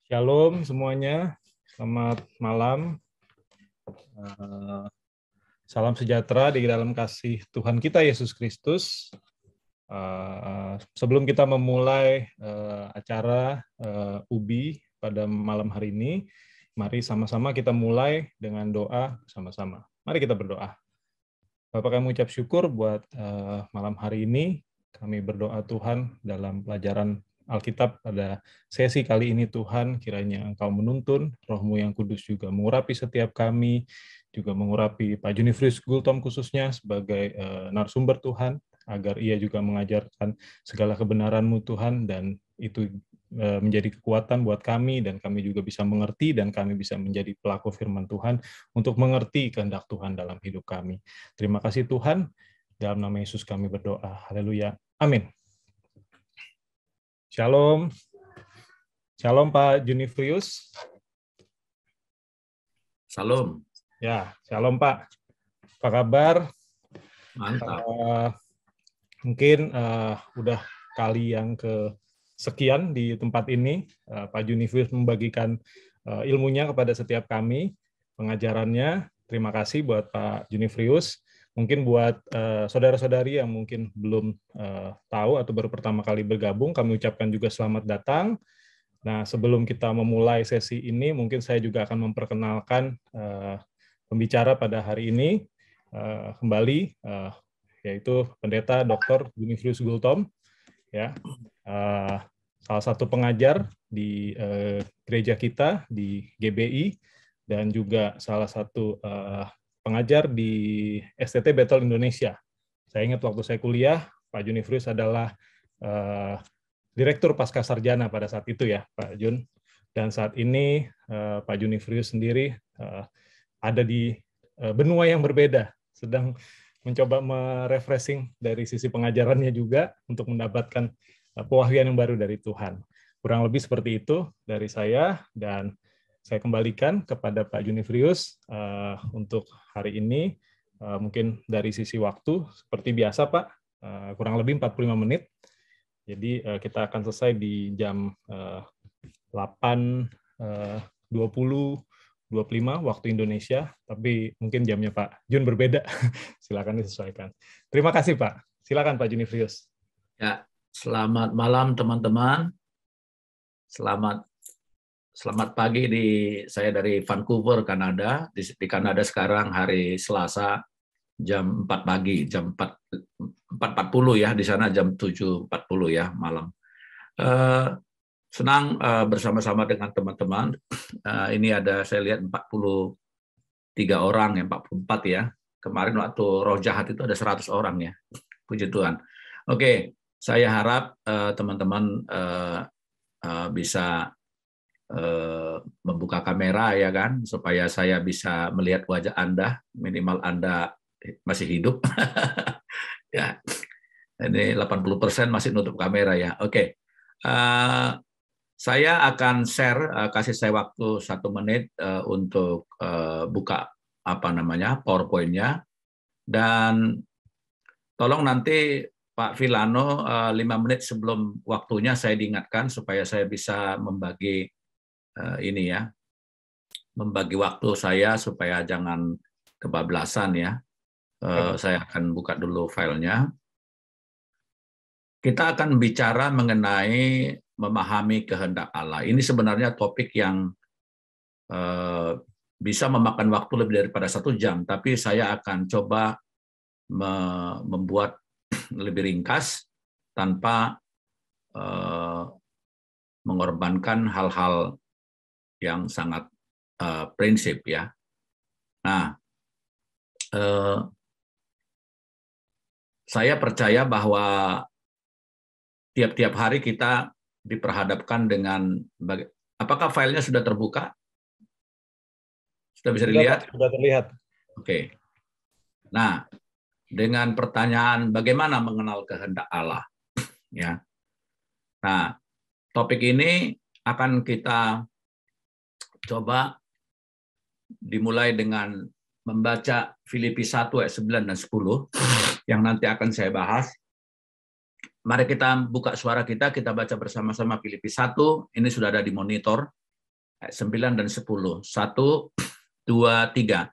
Shalom semuanya, selamat malam. Salam sejahtera di dalam kasih Tuhan kita Yesus Kristus. Sebelum kita memulai acara UBI pada malam hari ini, mari sama-sama kita mulai dengan doa sama-sama. Mari kita berdoa. Bapak, kami ucap syukur buat malam hari ini. Kami berdoa Tuhan dalam pelajaran Alkitab pada sesi kali ini Tuhan, kiranya Engkau menuntun, Roh-Mu yang kudus juga mengurapi setiap kami, juga mengurapi Pak Junifrius Gultom khususnya sebagai narasumber Tuhan, agar ia juga mengajarkan segala kebenaran-Mu Tuhan, dan itu menjadi kekuatan buat kami, dan kami juga bisa mengerti, dan kami bisa menjadi pelaku firman Tuhan untuk mengerti kehendak Tuhan dalam hidup kami. Terima kasih Tuhan, dalam nama Yesus kami berdoa. Haleluya. Amin. Shalom. Shalom Pak Junifrius. Shalom. Ya, shalom Pak. Apa kabar? Mantap. Mungkin udah kali yang kesekian di tempat ini, Pak Junifrius membagikan ilmunya kepada setiap kami, pengajarannya. Terima kasih buat Pak Junifrius. Mungkin buat saudara-saudari yang mungkin belum tahu atau baru pertama kali bergabung, kami ucapkan juga selamat datang. Nah, sebelum kita memulai sesi ini, mungkin saya juga akan memperkenalkan pembicara pada hari ini kembali, yaitu Pendeta Dr. Junifrius Gultom, ya, salah satu pengajar di gereja kita di GBI, dan juga salah satu pengajar di STT Bethel Indonesia. Saya ingat waktu saya kuliah, Pak Junifrius adalah Direktur Pasca Sarjana pada saat itu ya, Pak Jun. Dan saat ini Pak Junifrius sendiri ada di benua yang berbeda, sedang mencoba merefreshing dari sisi pengajarannya juga untuk mendapatkan pewahyuan yang baru dari Tuhan. Kurang lebih seperti itu dari saya, dan saya kembalikan kepada Pak Junifrius untuk hari ini. Mungkin dari sisi waktu, seperti biasa Pak, kurang lebih 45 menit. Jadi kita akan selesai di jam 8.20 25 waktu Indonesia, tapi mungkin jamnya Pak Jun berbeda. Silakan disesuaikan. Terima kasih Pak. Silakan Pak Junifrius. Ya, selamat malam teman-teman. Selamat pagi saya dari Vancouver, Kanada. Di Kanada sekarang hari Selasa jam 4 pagi, jam 4.40 ya, di sana jam 7.40 ya malam. Senang bersama-sama dengan teman-teman. Ini ada saya lihat 43 orang, ya 44 ya. Kemarin waktu roh jahat itu ada 100 orang ya. Puji Tuhan. Oke, saya harap teman-teman bisa membuka kamera ya kan, supaya saya bisa melihat wajah Anda, minimal Anda masih hidup. Ya. Ini 80% masih nutup kamera ya. Oke. Saya akan share, kasih saya waktu 1 menit untuk buka PowerPoint-nya, dan tolong nanti Pak Villano 5 menit sebelum waktunya saya diingatkan supaya saya bisa membagi membagi waktu saya supaya jangan kebablasan ya. Saya akan buka dulu filenya. Kita akan bicara mengenai memahami kehendak Allah. Ini sebenarnya topik yang bisa memakan waktu lebih daripada 1 jam, tapi saya akan coba membuat lebih ringkas tanpa mengorbankan hal-hal yang sangat prinsip ya. Nah, saya percaya bahwa tiap-tiap hari kita diperhadapkan dengan apakah filenya sudah terbuka? Sudah bisa dilihat? Sudah terlihat. Oke. Nah, dengan pertanyaan bagaimana mengenal kehendak Allah, ya. Nah, topik ini akan kita coba dimulai dengan membaca Filipi 1 ayat 9 dan 10. yang nanti akan saya bahas. Mari kita buka suara kita baca bersama-sama Filipi 1. Ini sudah ada di monitor. Ayat 9 dan 10. 1, 2, 3.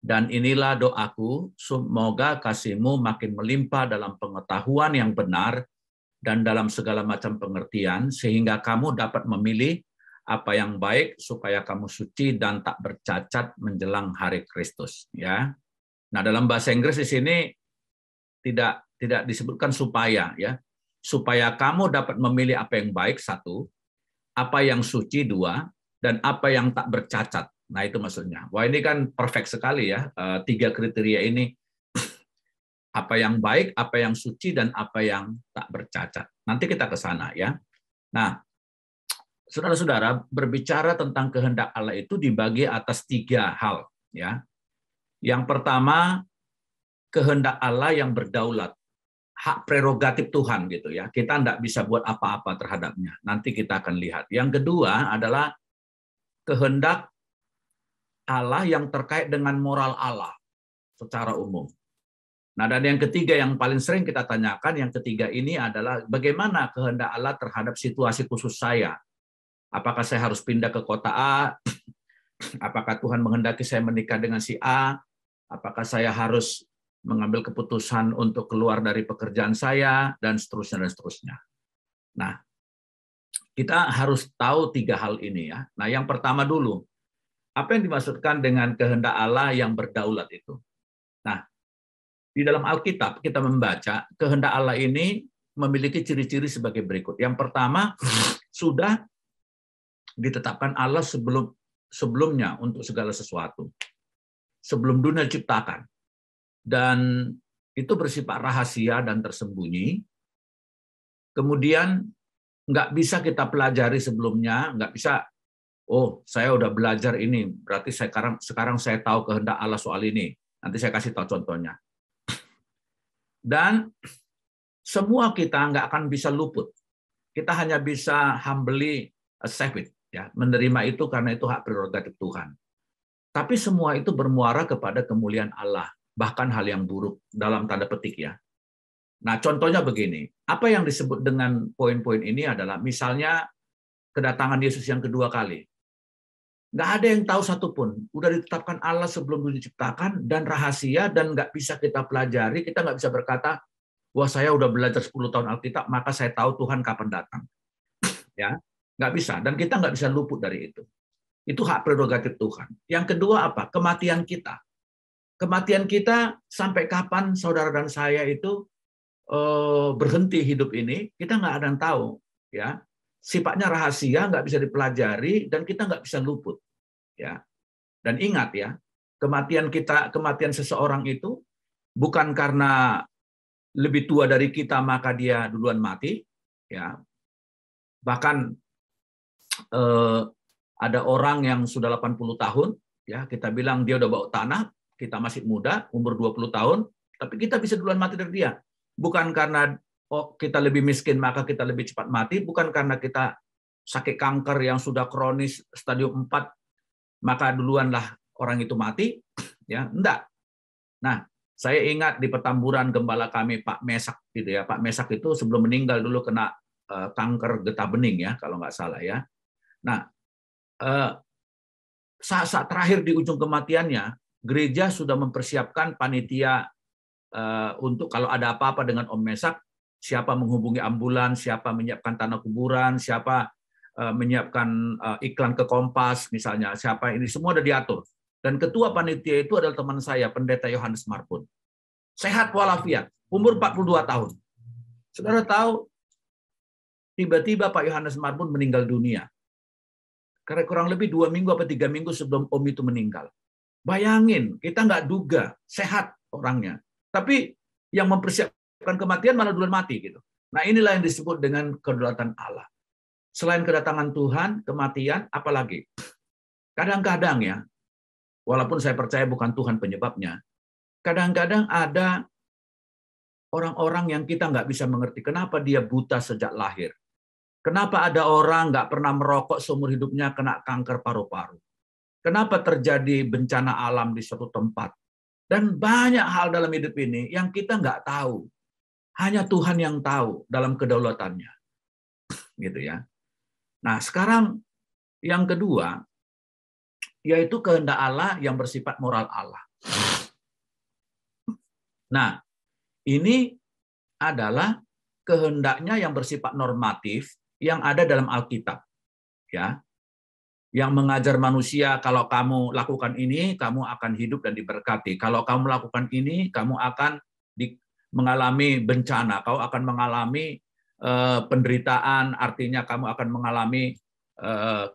Dan inilah doaku, semoga kasihmu makin melimpah dalam pengetahuan yang benar dan dalam segala macam pengertian, sehingga kamu dapat memilih apa yang baik supaya kamu suci dan tak bercacat menjelang hari Kristus. Ya. Nah, dalam bahasa Inggris di sini tidak disebutkan supaya, ya, supaya kamu dapat memilih apa yang baik, 1, apa yang suci, 2, dan apa yang tak bercacat. Nah, itu maksudnya. Wah, ini kan perfect sekali ya, 3 kriteria ini. Apa yang baik, apa yang suci, dan apa yang tak bercacat. Nanti kita ke sana ya. Nah, saudara-saudara, berbicara tentang kehendak Allah itu dibagi atas 3 hal. Ya. Yang pertama, kehendak Allah yang berdaulat. Hak prerogatif Tuhan gitu ya. Kita tidak bisa buat apa-apa terhadapnya. Nanti kita akan lihat. Yang kedua adalah kehendak Allah yang terkait dengan moral Allah secara umum. Nah, dan yang ketiga yang paling sering kita tanyakan, yang ketiga ini adalah bagaimana kehendak Allah terhadap situasi khusus saya. Apakah saya harus pindah ke kota A? Apakah Tuhan menghendaki saya menikah dengan si A? Apakah saya harus mengambil keputusan untuk keluar dari pekerjaan saya, dan seterusnya dan seterusnya. Nah, kita harus tahu 3 hal ini ya. Nah, yang pertama dulu, apa yang dimaksudkan dengan kehendak Allah yang berdaulat itu? Nah, di dalam Alkitab kita membaca kehendak Allah ini memiliki ciri-ciri sebagai berikut. Yang pertama, sudah ditetapkan Allah sebelumnya untuk segala sesuatu. Sebelum dunia diciptakan. Dan itu bersifat rahasia dan tersembunyi. Kemudian nggak bisa kita pelajari sebelumnya, nggak bisa, oh saya udah belajar ini, berarti sekarang saya tahu kehendak Allah soal ini. Nanti saya kasih tahu contohnya. Dan semua kita nggak akan bisa luput. Kita hanya bisa humbly accept it, ya, menerima itu karena itu hak prerogatif Tuhan. Tapi semua itu bermuara kepada kemuliaan Allah. Bahkan hal yang buruk dalam tanda petik ya. Nah, contohnya begini. Apa yang disebut dengan poin-poin ini adalah misalnya kedatangan Yesus yang kedua kali. Nggak ada yang tahu satupun. Udah ditetapkan Allah sebelum dunia diciptakan dan rahasia dan nggak bisa kita pelajari. Kita nggak bisa berkata, wah saya udah belajar 10 tahun Alkitab, maka saya tahu Tuhan kapan datang. Ya, nggak bisa. Dan kita nggak bisa luput dari itu. Itu hak prerogatif Tuhan. Yang kedua apa? Kematian kita. Kematian kita sampai kapan saudara dan saya itu berhenti hidup ini, kita nggak ada yang tahu. Ya, sifatnya rahasia, nggak bisa dipelajari, dan kita nggak bisa luput. Ya, dan ingat ya, kematian seseorang itu bukan karena lebih tua dari kita maka dia duluan mati. Ya, bahkan ada orang yang sudah 80 tahun, ya kita bilang dia udah bau tanah. Kita masih muda, umur 20 tahun, tapi kita bisa duluan mati dari dia. Bukan karena kita lebih miskin maka kita lebih cepat mati, bukan karena kita sakit kanker yang sudah kronis stadium 4 maka duluanlah orang itu mati, ya, enggak. Nah, saya ingat di Petamburan gembala kami Pak Mesak gitu ya. Pak Mesak itu sebelum meninggal dulu kena kanker getah bening ya kalau nggak salah ya. Nah, saat terakhir di ujung kematiannya, gereja sudah mempersiapkan panitia untuk kalau ada apa-apa dengan Om Mesak, siapa menghubungi ambulans, siapa menyiapkan tanah kuburan, siapa menyiapkan iklan ke Kompas misalnya, siapa ini semua sudah diatur. Dan ketua panitia itu adalah teman saya, Pendeta Yohanes Marbun. Sehat walafiat, umur 42 tahun. Saudara tahu, tiba-tiba Pak Yohanes Marbun meninggal dunia. Karena kurang lebih 2 minggu atau 3 minggu sebelum Om itu meninggal. Bayangin, kita nggak duga, sehat orangnya. Tapi yang mempersiapkan kematian malah duluan mati gitu. Nah, inilah yang disebut dengan kedaulatan Allah. Selain kedatangan Tuhan, kematian, apalagi? Kadang-kadang ya, walaupun saya percaya bukan Tuhan penyebabnya, kadang-kadang ada orang-orang yang kita nggak bisa mengerti. Kenapa dia buta sejak lahir? Kenapa ada orang nggak pernah merokok seumur hidupnya kena kanker paru-paru? Kenapa terjadi bencana alam di suatu tempat? Dan banyak hal dalam hidup ini yang kita nggak tahu. Hanya Tuhan yang tahu dalam kedaulatannya. Gitu ya. Nah, sekarang yang kedua, yaitu kehendak Allah yang bersifat moral Allah. Nah, ini adalah kehendaknya yang bersifat normatif yang ada dalam Alkitab. Ya, yang mengajar manusia, kalau kamu lakukan ini, kamu akan hidup dan diberkati. Kalau kamu lakukan ini, kamu akan mengalami bencana, kau akan mengalami penderitaan, artinya kamu akan mengalami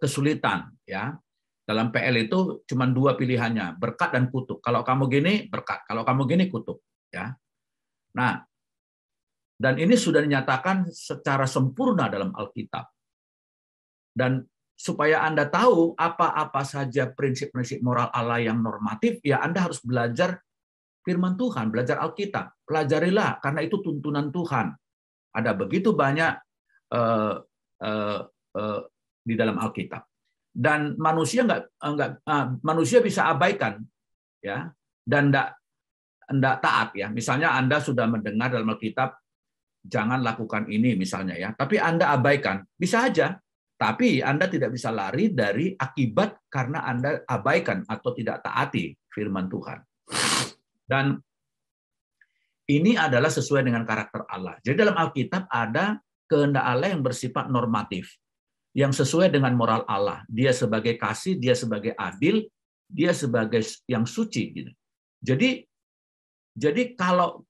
kesulitan. Ya, dalam PL itu cuma 2 pilihannya, berkat dan kutuk. Kalau kamu gini, berkat. Kalau kamu gini, kutuk. Ya, nah, dan ini sudah dinyatakan secara sempurna dalam Alkitab. Dan supaya Anda tahu apa-apa saja prinsip-prinsip moral Allah yang normatif, ya Anda harus belajar firman Tuhan, belajar Alkitab. Pelajarilah, karena itu tuntunan Tuhan. Ada begitu banyak di dalam Alkitab. Dan manusia manusia bisa abaikan, ya, dan enggak taat, ya. Misalnya Anda sudah mendengar dalam Alkitab, jangan lakukan ini misalnya, ya, tapi Anda abaikan, bisa aja. Tapi Anda tidak bisa lari dari akibat karena Anda abaikan atau tidak taati firman Tuhan. Dan ini adalah sesuai dengan karakter Allah. Jadi dalam Alkitab ada kehendak Allah yang bersifat normatif, yang sesuai dengan moral Allah. Dia sebagai kasih, dia sebagai adil, dia sebagai yang suci. Gitu. Jadi kalau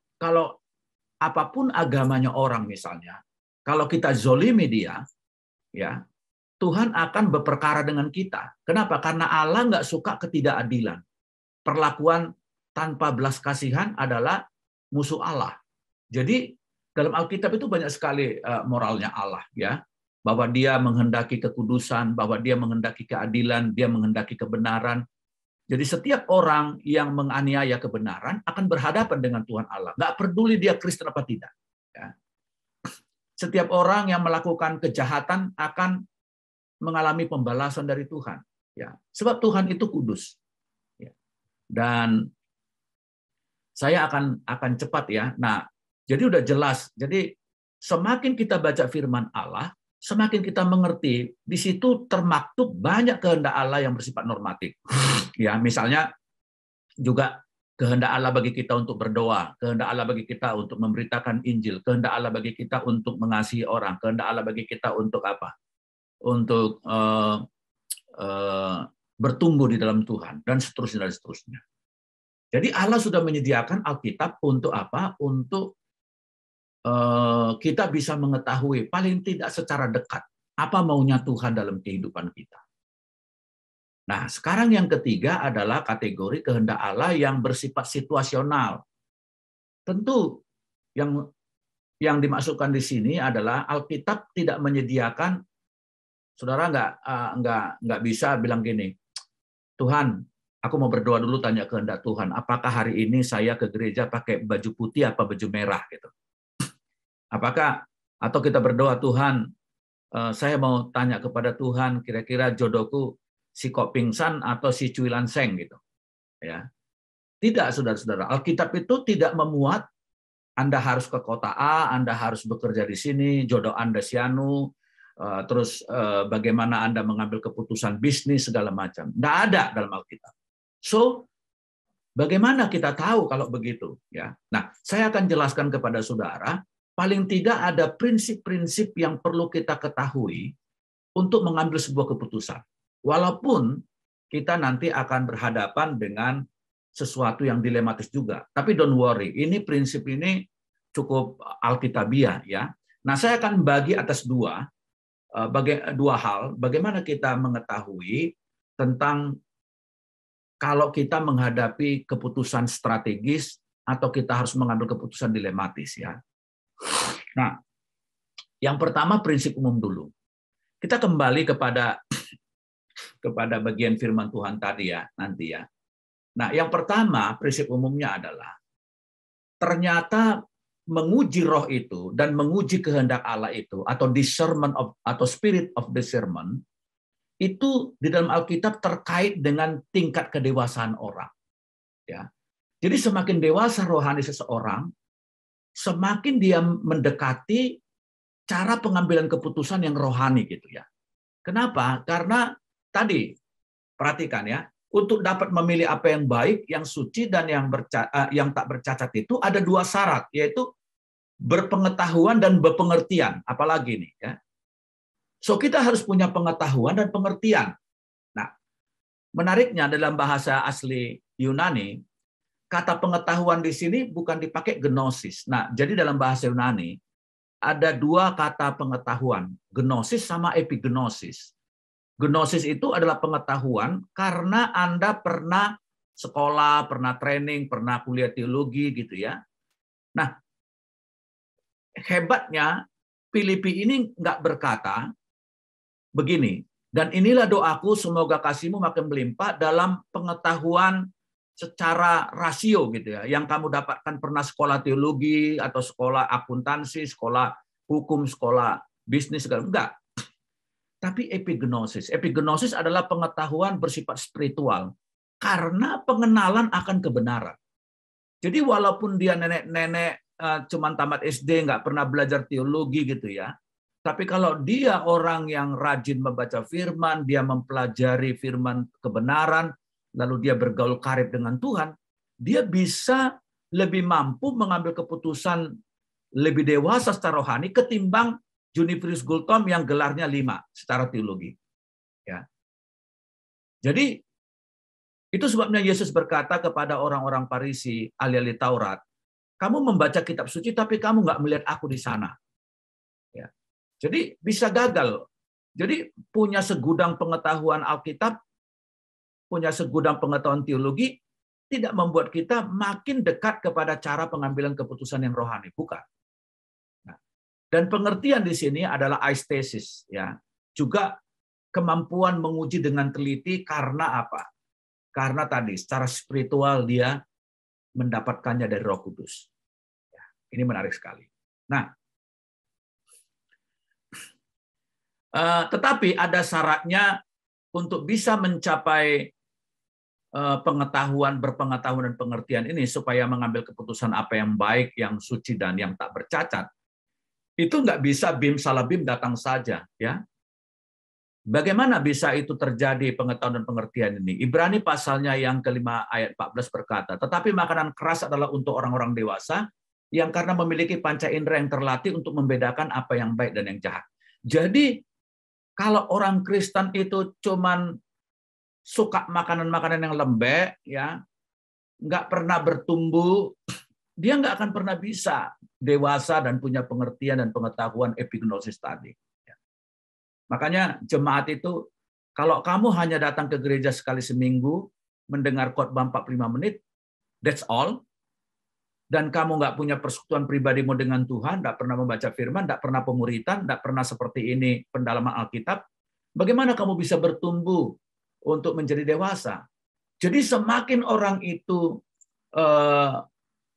apapun agamanya orang misalnya, kalau kita zolimi dia, ya, Tuhan akan berperkara dengan kita. Kenapa? Karena Allah nggak suka ketidakadilan. Perlakuan tanpa belas kasihan adalah musuh Allah. Jadi dalam Alkitab itu banyak sekali moralnya Allah, ya, bahwa Dia menghendaki kekudusan, bahwa Dia menghendaki keadilan, Dia menghendaki kebenaran. Jadi setiap orang yang menganiaya kebenaran akan berhadapan dengan Tuhan Allah. Nggak peduli dia Kristen apa tidak. Ya. Setiap orang yang melakukan kejahatan akan mengalami pembalasan dari Tuhan, ya, sebab Tuhan itu kudus, ya. Dan saya akan cepat, ya. Nah, jadi udah jelas. Jadi semakin kita baca firman Allah, semakin kita mengerti di situ termaktub banyak kehendak Allah yang bersifat normatif. Ya, misalnya juga kehendak Allah bagi kita untuk berdoa, kehendak Allah bagi kita untuk memberitakan Injil, kehendak Allah bagi kita untuk mengasihi orang, kehendak Allah bagi kita untuk apa? Untuk bertumbuh di dalam Tuhan, dan seterusnya dan seterusnya. Jadi Allah sudah menyediakan Alkitab untuk apa? Untuk kita bisa mengetahui paling tidak secara dekat apa maunya Tuhan dalam kehidupan kita. Nah, sekarang yang ketiga adalah kategori kehendak Allah yang bersifat situasional. Tentu yang dimasukkan di sini adalah Alkitab tidak menyediakan. Saudara nggak bisa bilang gini, Tuhan, aku mau berdoa dulu, tanya kehendak Tuhan. Apakah hari ini saya ke gereja pakai baju putih apa baju merah gitu? Apakah atau kita berdoa, Tuhan, saya mau tanya kepada Tuhan, kira-kira jodohku si Kok Pingsan atau si Cuilan Seng gitu, ya? Tidak, saudara-saudara. Alkitab itu tidak memuat Anda harus ke kota A, Anda harus bekerja di sini, jodoh Anda sianu. Terus bagaimana Anda mengambil keputusan bisnis segala macam. Nggak ada dalam Alkitab. So, bagaimana kita tahu kalau begitu? Ya. Nah, saya akan jelaskan kepada saudara, paling tidak ada prinsip-prinsip yang perlu kita ketahui untuk mengambil sebuah keputusan. Walaupun kita nanti akan berhadapan dengan sesuatu yang dilematis juga. Tapi don't worry, ini prinsip ini cukup alkitabiah, ya. Nah, saya akan bagi atas dua hal, bagaimana kita mengetahui tentang kalau kita menghadapi keputusan strategis atau kita harus mengambil keputusan dilematis, ya. Nah, yang pertama prinsip umum dulu. Kita kembali kepada bagian firman Tuhan tadi, ya, nanti, ya. Nah, yang pertama prinsip umumnya adalah ternyata menguji roh itu dan menguji kehendak Allah itu atau discernment atau spirit of discernment itu di dalam Alkitab terkait dengan tingkat kedewasaan orang, ya. Jadi semakin dewasa rohani seseorang, semakin dia mendekati cara pengambilan keputusan yang rohani gitu ya. Kenapa? Karena tadi perhatikan ya, untuk dapat memilih apa yang baik, yang suci dan yang tak bercacat itu ada 2 syarat, yaitu berpengetahuan dan berpengertian. Apalagi nih ya. So kita harus punya pengetahuan dan pengertian. Nah, menariknya dalam bahasa asli Yunani, kata pengetahuan di sini bukan dipakai gnosis. Nah, jadi dalam bahasa Yunani ada 2 kata pengetahuan, gnosis sama epignosis. Gnosis itu adalah pengetahuan karena Anda pernah sekolah, pernah training, pernah kuliah teologi gitu ya. Nah, hebatnya Filipi ini nggak berkata begini, dan inilah doaku semoga kasihmu makin melimpah dalam pengetahuan secara rasio gitu ya, yang kamu dapatkan pernah sekolah teologi atau sekolah akuntansi, sekolah hukum, sekolah bisnis, enggak. Tapi epignosis. Epignosis adalah pengetahuan bersifat spiritual karena pengenalan akan kebenaran. Jadi walaupun dia nenek-nenek cuman tamat SD, nggak pernah belajar teologi gitu ya, tapi kalau dia orang yang rajin membaca firman, dia mempelajari firman kebenaran, lalu dia bergaul karib dengan Tuhan, dia bisa lebih mampu mengambil keputusan lebih dewasa secara rohani ketimbang Juniferius Gultom yang gelarnya 5 secara teologi. Ya. Jadi itu sebabnya Yesus berkata kepada orang-orang Farisi, ahli-ahli Taurat, kamu membaca kitab suci tapi kamu nggak melihat aku di sana. Ya. Jadi bisa gagal. Jadi punya segudang pengetahuan Alkitab, punya segudang pengetahuan teologi, tidak membuat kita makin dekat kepada cara pengambilan keputusan yang rohani. Bukan. Nah, dan pengertian di sini adalah aistesis. Ya. Juga kemampuan menguji dengan teliti karena apa? Karena tadi secara spiritual dia mendapatkannya dari Roh Kudus. Ya, ini menarik sekali. Nah, tetapi ada syaratnya untuk bisa mencapai berpengetahuan dan pengertian ini supaya mengambil keputusan apa yang baik, yang suci dan yang tak bercacat. Itu nggak bisa bim salah bim datang saja, ya. Bagaimana bisa itu terjadi pengetahuan dan pengertian ini? Ibrani pasalnya yang kelima ayat 14 berkata, tetapi makanan keras adalah untuk orang-orang dewasa yang karena memiliki panca indera yang terlatih untuk membedakan apa yang baik dan yang jahat. Jadi kalau orang Kristen itu cuman suka makanan-makanan yang lembek, ya, nggak pernah bertumbuh, dia nggak akan pernah bisa dewasa dan punya pengertian dan pengetahuan epignosis tadi. Makanya jemaat itu, kalau kamu hanya datang ke gereja sekali seminggu, mendengar khotbah 45 menit, that's all, dan kamu nggak punya persekutuan pribadimu dengan Tuhan, nggak pernah membaca firman, nggak pernah pemuritan, nggak pernah seperti ini pendalaman Alkitab, bagaimana kamu bisa bertumbuh untuk menjadi dewasa? Jadi semakin orang itu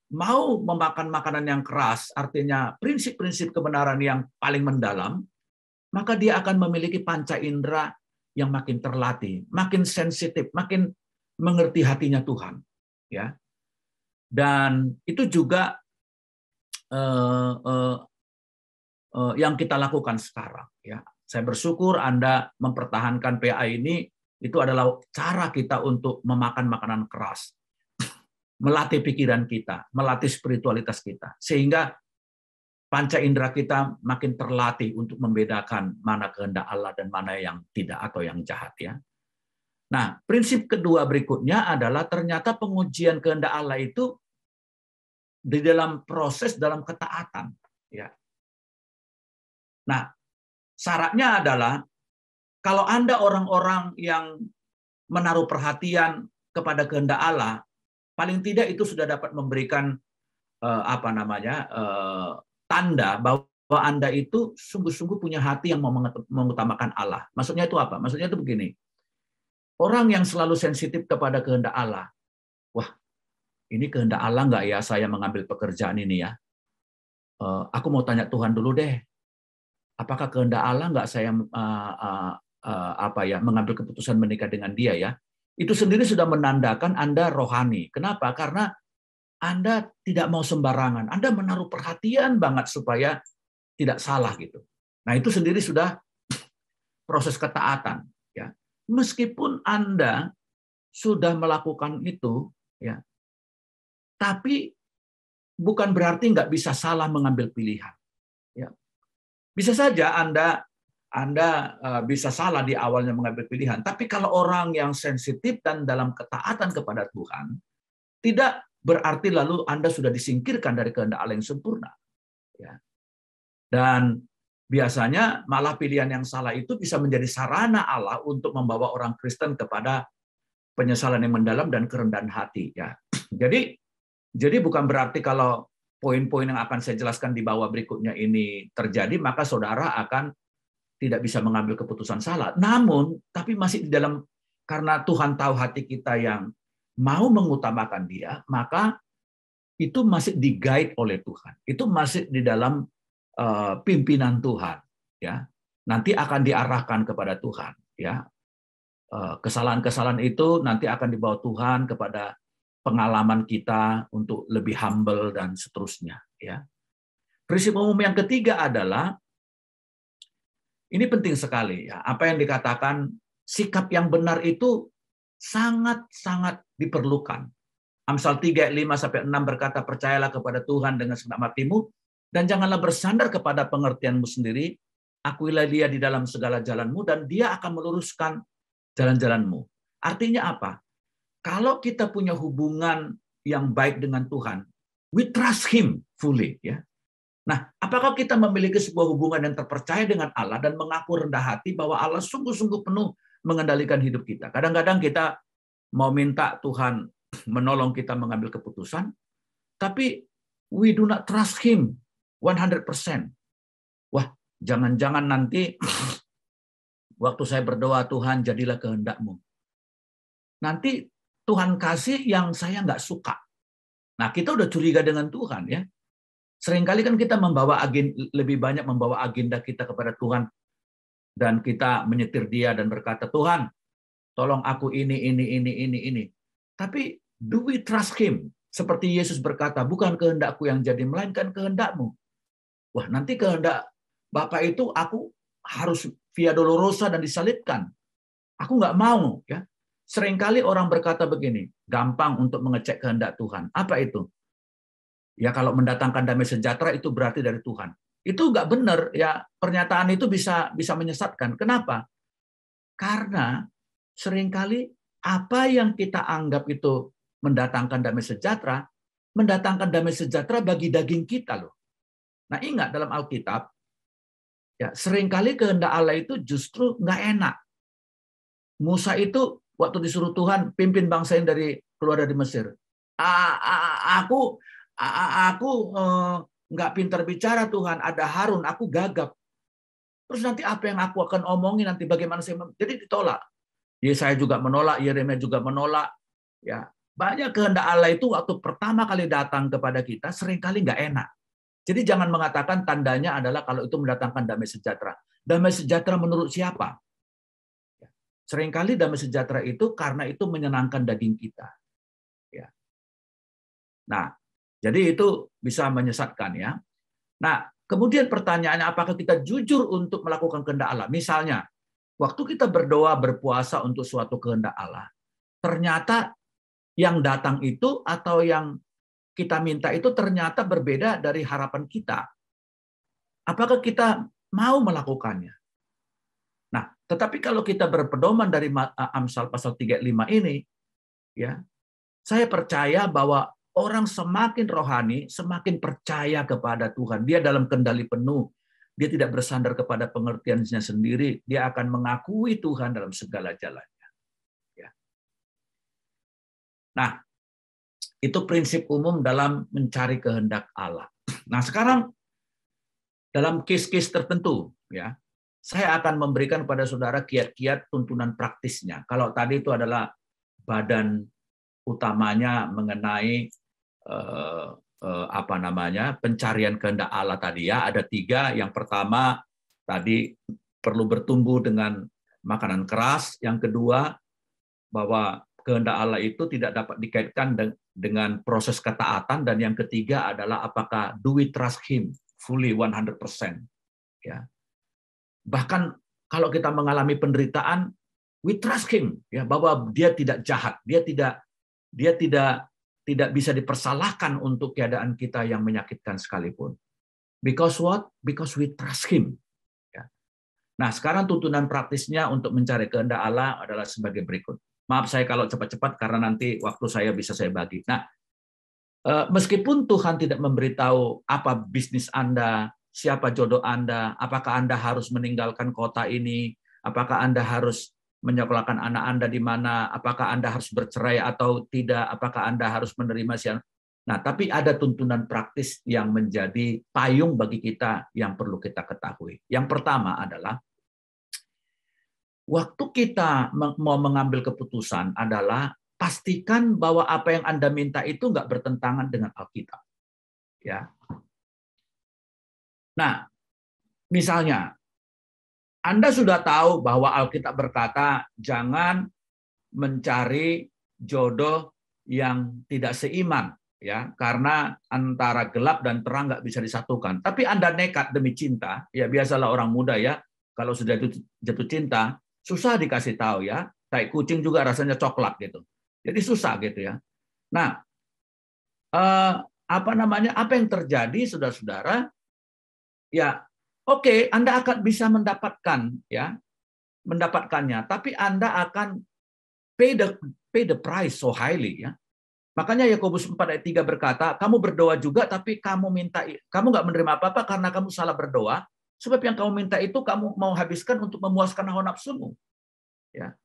mau memakan makanan yang keras, artinya prinsip-prinsip kebenaran yang paling mendalam, maka dia akan memiliki panca indera yang makin terlatih, makin sensitif, makin mengerti hatinya Tuhan. Ya, dan itu juga yang kita lakukan sekarang. Ya, saya bersyukur Anda mempertahankan PA ini. Itu adalah cara kita untuk memakan makanan keras, melatih pikiran kita, melatih spiritualitas kita, sehingga panca indera kita makin terlatih untuk membedakan mana kehendak Allah dan mana yang tidak atau yang jahat, ya. Nah, prinsip kedua berikutnya adalah ternyata pengujian kehendak Allah itu di dalam proses dalam ketaatan, ya. Nah, syaratnya adalah kalau Anda orang-orang yang menaruh perhatian kepada kehendak Allah, paling tidak itu sudah dapat memberikan tanda bahwa Anda itu sungguh-sungguh punya hati yang mau mengutamakan Allah. Maksudnya itu apa? Maksudnya itu begini. Orang yang selalu sensitif kepada kehendak Allah. Wah, ini kehendak Allah nggak ya saya mengambil pekerjaan ini ya? Aku mau tanya Tuhan dulu deh. Apakah kehendak Allah nggak saya mengambil keputusan menikah dengan dia ya? Itu sendiri sudah menandakan Anda rohani. Kenapa? Karena Anda tidak mau sembarangan. Anda menaruh perhatian banget supaya tidak salah gitu. Nah, itu sendiri sudah proses ketaatan. Ya. Meskipun Anda sudah melakukan itu, ya, tapi bukan berarti nggak bisa salah mengambil pilihan. Ya. Bisa saja Anda bisa salah di awalnya mengambil pilihan. Tapi kalau orang yang sensitif dan dalam ketaatan kepada Tuhan, tidak berarti lalu Anda sudah disingkirkan dari kehendak Allah yang sempurna. Ya. Dan biasanya malah pilihan yang salah itu bisa menjadi sarana Allah untuk membawa orang Kristen kepada penyesalan yang mendalam dan kerendahan hati. Ya. Jadi bukan berarti kalau poin-poin yang akan saya jelaskan di bawah berikutnya ini terjadi, maka saudara akan tidak bisa mengambil keputusan salah. Namun, tapi masih di dalam, karena Tuhan tahu hati kita yang mau mengutamakan Dia, maka itu masih di-guide oleh Tuhan. Itu masih di dalam pimpinan Tuhan. Ya, nanti akan diarahkan kepada Tuhan. Ya, kesalahan-kesalahan itu nanti akan dibawa Tuhan kepada pengalaman kita untuk lebih humble dan seterusnya. Ya, prinsip umum yang ketiga adalah ini penting sekali. Ya, apa yang dikatakan sikap yang benar itu sangat-sangat diperlukan. Amsal 3 ayat 5-6 berkata, percayalah kepada Tuhan dengan segenap hatimu dan janganlah bersandar kepada pengertianmu sendiri. Akuilah Dia di dalam segala jalanmu dan Dia akan meluruskan jalan-jalanmu. Artinya apa? Kalau kita punya hubungan yang baik dengan Tuhan, we trust Him fully. Ya. Nah, apakah kita memiliki sebuah hubungan yang terpercaya dengan Allah dan mengaku rendah hati bahwa Allah sungguh-sungguh penuh mengendalikan hidup kita? Kadang-kadang kita mau minta Tuhan menolong kita mengambil keputusan, tapi we do not trust Him 100%. Wah, jangan-jangan nanti waktu saya berdoa, Tuhan jadilah kehendak-Mu. Nanti Tuhan kasih yang saya nggak suka. Nah, kita udah curiga dengan Tuhan ya. Seringkali kan kita lebih banyak membawa agenda kita kepada Tuhan dan kita menyetir Dia dan berkata, Tuhan, tolong aku ini. Tapi do we trust Him? Seperti Yesus berkata, bukan kehendakku yang jadi, melainkan kehendak-Mu. Wah, nanti kehendak Bapak itu aku harus via dolorosa dan disalibkan. Aku nggak mau. Ya. Seringkali orang berkata begini, gampang untuk mengecek kehendak Tuhan. Apa itu? Ya kalau mendatangkan damai sejahtera itu berarti dari Tuhan. Itu nggak benar ya, pernyataan itu bisa menyesatkan. Kenapa? Karena seringkali apa yang kita anggap itu mendatangkan damai sejahtera bagi daging kita loh. Nah ingat dalam Alkitab, ya seringkali kehendak Allah itu justru nggak enak. Musa itu waktu disuruh Tuhan pimpin bangsa yang keluar dari Mesir. Aku nggak pintar bicara Tuhan, ada Harun, aku gagap. Terus nanti apa yang aku akan omongin nanti bagaimana jadi ditolak. Yesaya juga menolak, Yeremia juga menolak. Ya, banyak kehendak Allah itu waktu pertama kali datang kepada kita seringkali nggak enak. Jadi jangan mengatakan tandanya adalah kalau itu mendatangkan damai sejahtera. Damai sejahtera menurut siapa? Seringkali damai sejahtera itu karena itu menyenangkan daging kita. Ya. Nah, jadi itu bisa menyesatkan ya. Nah, kemudian pertanyaannya apakah kita jujur untuk melakukan kehendak Allah? Misalnya, waktu kita berdoa berpuasa untuk suatu kehendak Allah, ternyata yang datang itu atau yang kita minta itu ternyata berbeda dari harapan kita. Apakah kita mau melakukannya? Nah, tetapi kalau kita berpedoman dari Amsal pasal 35 ini, ya, saya percaya bahwa orang semakin rohani, semakin percaya kepada Tuhan. Dia dalam kendali penuh. Dia tidak bersandar kepada pengertiannya sendiri. Dia akan mengakui Tuhan dalam segala jalannya. Ya. Nah, itu prinsip umum dalam mencari kehendak Allah. Nah, sekarang dalam case-case tertentu, ya, saya akan memberikan pada saudara kiat-kiat tuntunan praktisnya. Kalau tadi itu adalah badan utamanya mengenai pencarian kehendak Allah tadi ya, ada 3. Yang pertama tadi perlu bertumbuh dengan makanan keras. Yang kedua bahwa kehendak Allah itu tidak dapat dikaitkan dengan proses ketaatan, dan yang ketiga adalah apakah do we trust him fully 100%, ya. Bahkan kalau kita mengalami penderitaan, we trust him, ya, bahwa dia tidak jahat, dia tidak bisa dipersalahkan untuk keadaan kita yang menyakitkan sekalipun. Because what? Because we trust him. Ya. Nah, sekarang tuntunan praktisnya untuk mencari kehendak Allah adalah sebagai berikut. Maaf saya kalau cepat-cepat karena nanti waktu saya bisa saya bagi. Nah, meskipun Tuhan tidak memberitahu apa bisnis Anda, siapa jodoh Anda, apakah Anda harus meninggalkan kota ini, apakah Anda harus menyekolahkan anak Anda di mana, apakah Anda harus bercerai atau tidak, apakah Anda harus menerima siapa. Nah, tapi ada tuntunan praktis yang menjadi payung bagi kita yang perlu kita ketahui. Yang pertama adalah waktu kita mau mengambil keputusan adalah pastikan bahwa apa yang Anda minta itu nggak bertentangan dengan Alkitab. Ya. Nah, misalnya Anda sudah tahu bahwa Alkitab berkata jangan mencari jodoh yang tidak seiman, ya, karena antara gelap dan terang nggak bisa disatukan. Tapi Anda nekat demi cinta, ya biasalah orang muda ya, kalau sudah jatuh cinta susah dikasih tahu ya. Tai kucing juga rasanya coklat gitu. Jadi susah gitu ya. Nah, apa yang terjadi, saudara-saudara? Ya, oke, Anda akan bisa mendapatkannya, tapi Anda akan pay the price so highly, ya. Makanya Yakobus 4 ayat 3 berkata, kamu berdoa juga, tapi kamu nggak menerima apa-apa karena kamu salah berdoa, sebab yang kamu minta itu kamu mau habiskan untuk memuaskan hawa nafsumu. Ya.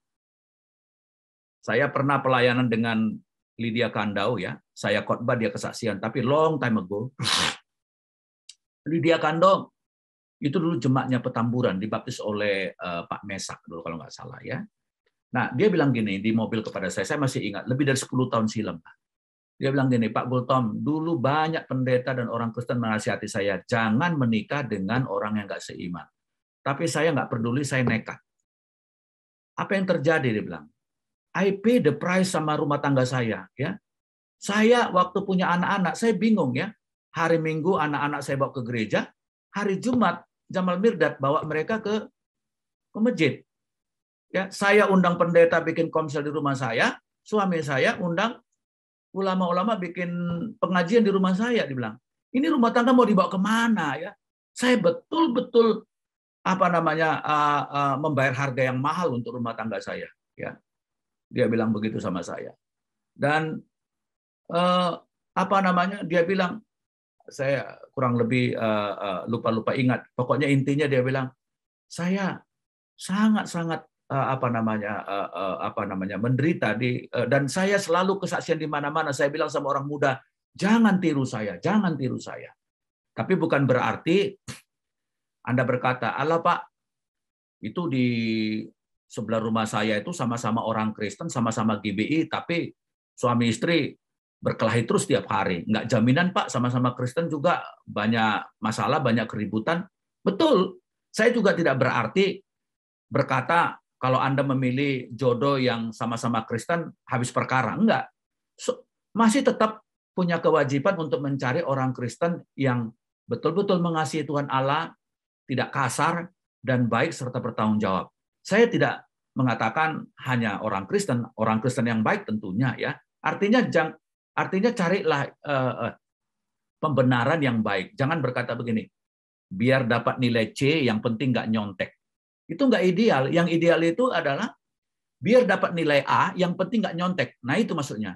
Saya pernah pelayanan dengan Lydia Kandau, ya. Saya khotbah, dia kesaksian, tapi long time ago. Lydia Kandau itu dulu jemaatnya Petamburan, dibaptis oleh Pak Mesak dulu kalau nggak salah, ya. Nah, dia bilang gini di mobil kepada saya masih ingat, lebih dari 10 tahun silam. Dia bilang gini, Pak Gultom, dulu banyak pendeta dan orang Kristen menasihati saya, jangan menikah dengan orang yang nggak seiman. Tapi saya nggak peduli, saya nekat. Apa yang terjadi, dia bilang, I pay the price sama rumah tangga saya. Ya, saya waktu punya anak-anak, saya bingung ya. Hari Minggu anak-anak saya bawa ke gereja, hari Jumat Jamal Mirdad bawa mereka ke masjid. Ya, saya undang pendeta bikin komsel di rumah saya, suami saya undang ulama-ulama bikin pengajian di rumah saya. Dibilang, ini rumah tangga mau dibawa kemana ya? Saya betul-betul membayar harga yang mahal untuk rumah tangga saya. Ya, dia bilang begitu sama saya. Dan dia bilang, saya kurang lebih lupa ingat. Pokoknya intinya dia bilang, saya sangat-sangat menderita dan saya selalu kesaksian di mana-mana. Saya bilang sama orang muda, jangan tiru saya. Tapi bukan berarti Anda berkata, Allah Pak, itu di sebelah rumah saya itu sama-sama orang Kristen, sama-sama GBI, tapi suami istri berkelahi terus tiap hari. Nggak jaminan Pak, sama-sama Kristen juga banyak masalah, banyak keributan. Betul, saya juga tidak berarti berkata, kalau Anda memilih jodoh yang sama-sama Kristen, habis perkara. Enggak. Masih tetap punya kewajiban untuk mencari orang Kristen yang betul-betul mengasihi Tuhan Allah, tidak kasar, dan baik serta bertanggung jawab. Saya tidak mengatakan hanya orang Kristen yang baik tentunya, ya. Artinya carilah pembenaran yang baik. Jangan berkata begini, biar dapat nilai C, yang penting nggak nyontek. Itu nggak ideal. Yang ideal itu adalah biar dapat nilai A, yang penting nggak nyontek. Nah, itu maksudnya.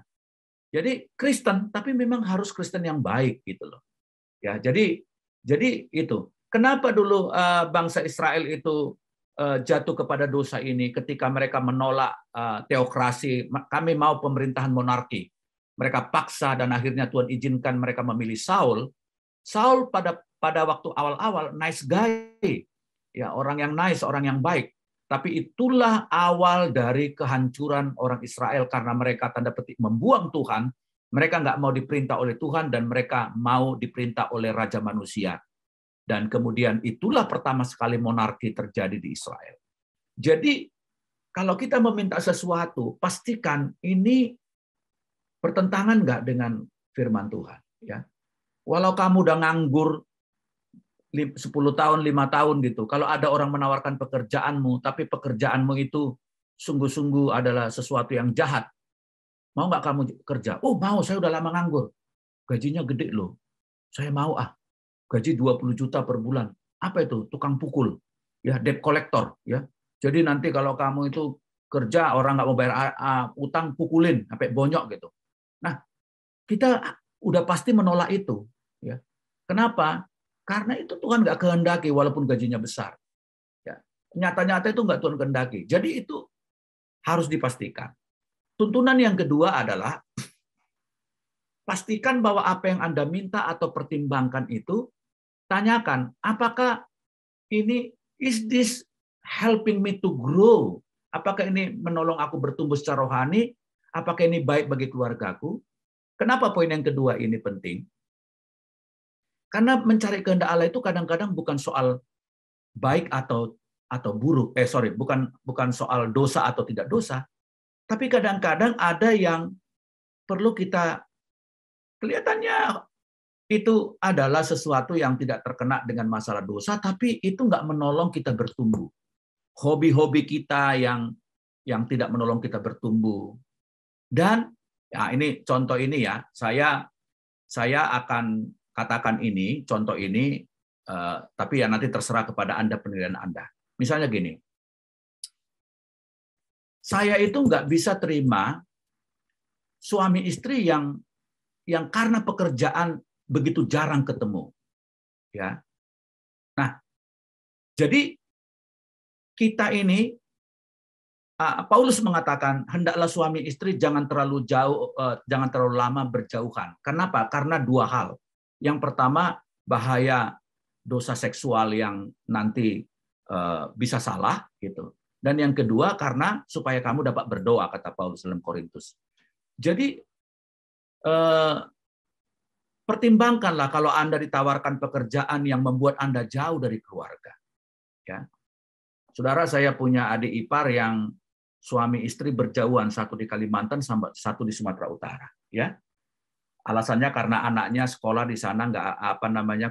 Jadi Kristen, tapi memang harus Kristen yang baik gitu loh. Ya, jadi itu. Kenapa dulu bangsa Israel itu jatuh kepada dosa ini ketika mereka menolak teokrasi, kami mau pemerintahan monarki. Mereka paksa dan akhirnya Tuhan izinkan mereka memilih Saul. Saul pada waktu awal-awal nice guy. Ya, orang yang nice, orang yang baik. Tapi itulah awal dari kehancuran orang Israel karena mereka tanda petik membuang Tuhan. Mereka nggak mau diperintah oleh Tuhan dan mereka mau diperintah oleh raja manusia. Dan kemudian itulah pertama sekali monarki terjadi di Israel. Jadi kalau kita meminta sesuatu, pastikan ini bertentangan nggak dengan firman Tuhan? Ya, walau kamu udah nganggur 10 tahun, 5 tahun gitu. Kalau ada orang menawarkan pekerjaanmu, tapi pekerjaanmu itu sungguh-sungguh adalah sesuatu yang jahat, mau nggak kamu kerja? Oh mau, saya udah lama nganggur. Gajinya gede loh. Saya mau gaji 20 juta per bulan. Apa itu? Tukang pukul. Ya, debt collector. Ya. Jadi nanti kalau kamu itu kerja, orang nggak mau bayar utang, pukulin sampai bonyok gitu. Nah, kita udah pasti menolak itu. Ya. Kenapa? Karena itu Tuhan nggak kehendaki walaupun gajinya besar. Ya. Nyata-nyata itu nggak Tuhan kehendaki. Jadi itu harus dipastikan. Tuntunan yang kedua adalah pastikan bahwa apa yang Anda minta atau pertimbangkan itu, tanyakan, apakah ini, is this helping me to grow? Apakah ini menolong aku bertumbuh secara rohani? Apakah ini baik bagi keluargaku? Kenapa poin yang kedua ini penting? Karena mencari kehendak Allah itu kadang-kadang bukan soal baik atau buruk. Bukan soal dosa atau tidak dosa. Tapi kadang-kadang ada yang perlu kita, kelihatannya itu adalah sesuatu yang tidak terkena dengan masalah dosa, tapi itu nggak menolong kita bertumbuh. Hobi-hobi kita yang tidak menolong kita bertumbuh. Dan ya ini contoh ini ya, saya akan katakan ini, contoh ini, tapi ya nanti terserah kepada Anda penilaian Anda. Misalnya gini, saya itu nggak bisa terima suami istri yang karena pekerjaan begitu jarang ketemu. Ya. Nah, jadi kita ini, Paulus mengatakan, hendaklah suami istri jangan terlalu lama berjauhan. Kenapa? Karena dua hal. Yang pertama, bahaya dosa seksual yang nanti bisa salah, gitu. Dan yang kedua, karena supaya kamu dapat berdoa, kata Paulus dalam Korintus. Jadi pertimbangkanlah kalau Anda ditawarkan pekerjaan yang membuat Anda jauh dari keluarga. Ya. Saudara, saya punya adik ipar yang suami istri berjauhan, satu di Kalimantan, satu di Sumatera Utara. Ya. Alasannya karena anaknya sekolah di sana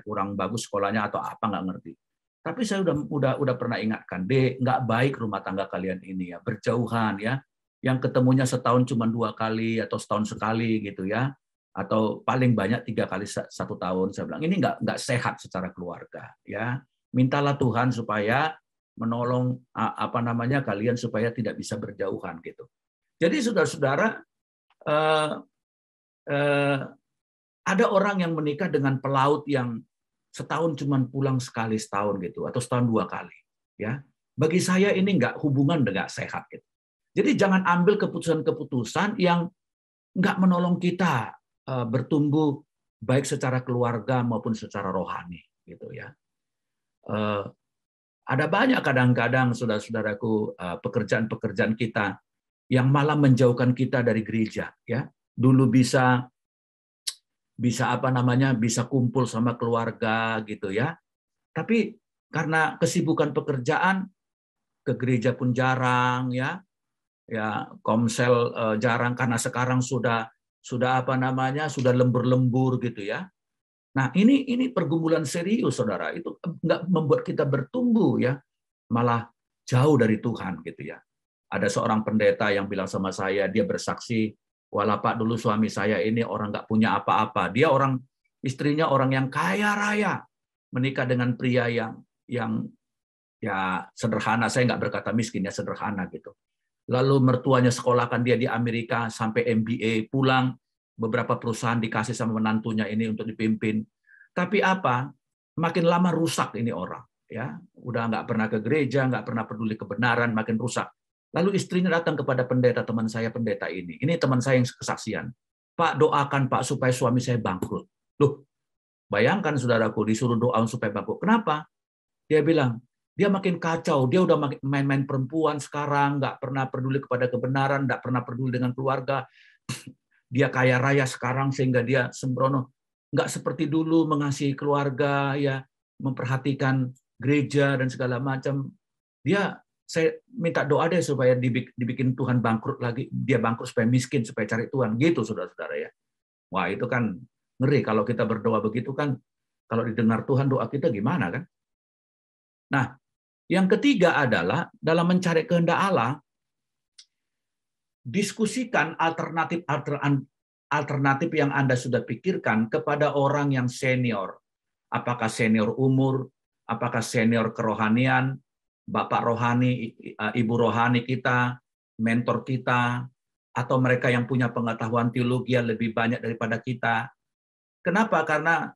kurang bagus sekolahnya atau apa nggak ngerti. Tapi saya udah pernah ingatkan, nggak baik rumah tangga kalian ini ya, berjauhan ya. Yang ketemunya setahun cuma 2 kali atau setahun sekali gitu ya, atau paling banyak 3 kali 1 tahun. Saya bilang ini nggak sehat secara keluarga ya. Mintalah Tuhan supaya menolong kalian supaya tidak bisa berjauhan gitu. Jadi saudara-saudara, ada orang yang menikah dengan pelaut yang setahun cuma pulang sekali setahun gitu, atau setahun 2 kali ya. Bagi saya ini hubungan nggak sehat gitu. Jadi jangan ambil keputusan-keputusan yang nggak menolong kita bertumbuh baik secara keluarga maupun secara rohani gitu ya. Ada banyak kadang-kadang saudara-saudaraku pekerjaan-pekerjaan kita yang malah menjauhkan kita dari gereja ya. Dulu bisa bisa kumpul sama keluarga gitu ya. Tapi karena kesibukan pekerjaan, ke gereja pun jarang ya. Ya, komsel jarang karena sekarang sudah lembur-lembur gitu ya. Nah, ini pergumulan serius Saudara. Itu nggak membuat kita bertumbuh ya, malah jauh dari Tuhan gitu ya. Ada seorang pendeta yang bilang sama saya, dia bersaksi, "Walah Pak, dulu suami saya ini orang nggak punya apa-apa. Dia istrinya orang yang kaya raya, menikah dengan pria yang ya sederhana. Saya nggak berkata miskin ya, sederhana gitu. Lalu mertuanya sekolahkan dia di Amerika sampai MBA, pulang beberapa perusahaan dikasih sama menantunya ini untuk dipimpin. Tapi makin lama rusak ini orang, ya. Udah nggak pernah ke gereja, nggak pernah peduli kebenaran, makin rusak. Lalu istrinya datang kepada pendeta, teman saya pendeta ini. Ini teman saya yang kesaksian. Pak, doakan Pak supaya suami saya bangkrut. Loh, bayangkan saudaraku disuruh doa supaya bangkrut. Kenapa? Dia bilang, dia makin kacau, dia udah main-main perempuan sekarang, nggak pernah peduli kepada kebenaran, nggak pernah peduli dengan keluarga. Dia kaya raya sekarang sehingga dia sembrono, nggak seperti dulu mengasihi keluarga, ya memperhatikan gereja dan segala macam. Dia saya minta doa deh supaya dibikin Tuhan bangkrut lagi, dia bangkrut supaya miskin, supaya cari Tuhan. Gitu, saudara-saudara ya. Wah, itu kan ngeri kalau kita berdoa begitu kan, kalau didengar Tuhan doa kita gimana kan? Nah, yang ketiga adalah dalam mencari kehendak Allah, diskusikan alternatif yang Anda sudah pikirkan kepada orang yang senior. Apakah senior umur, apakah senior kerohanian, Bapak rohani, Ibu rohani kita, mentor kita, atau mereka yang punya pengetahuan teologi yang lebih banyak daripada kita. Kenapa? Karena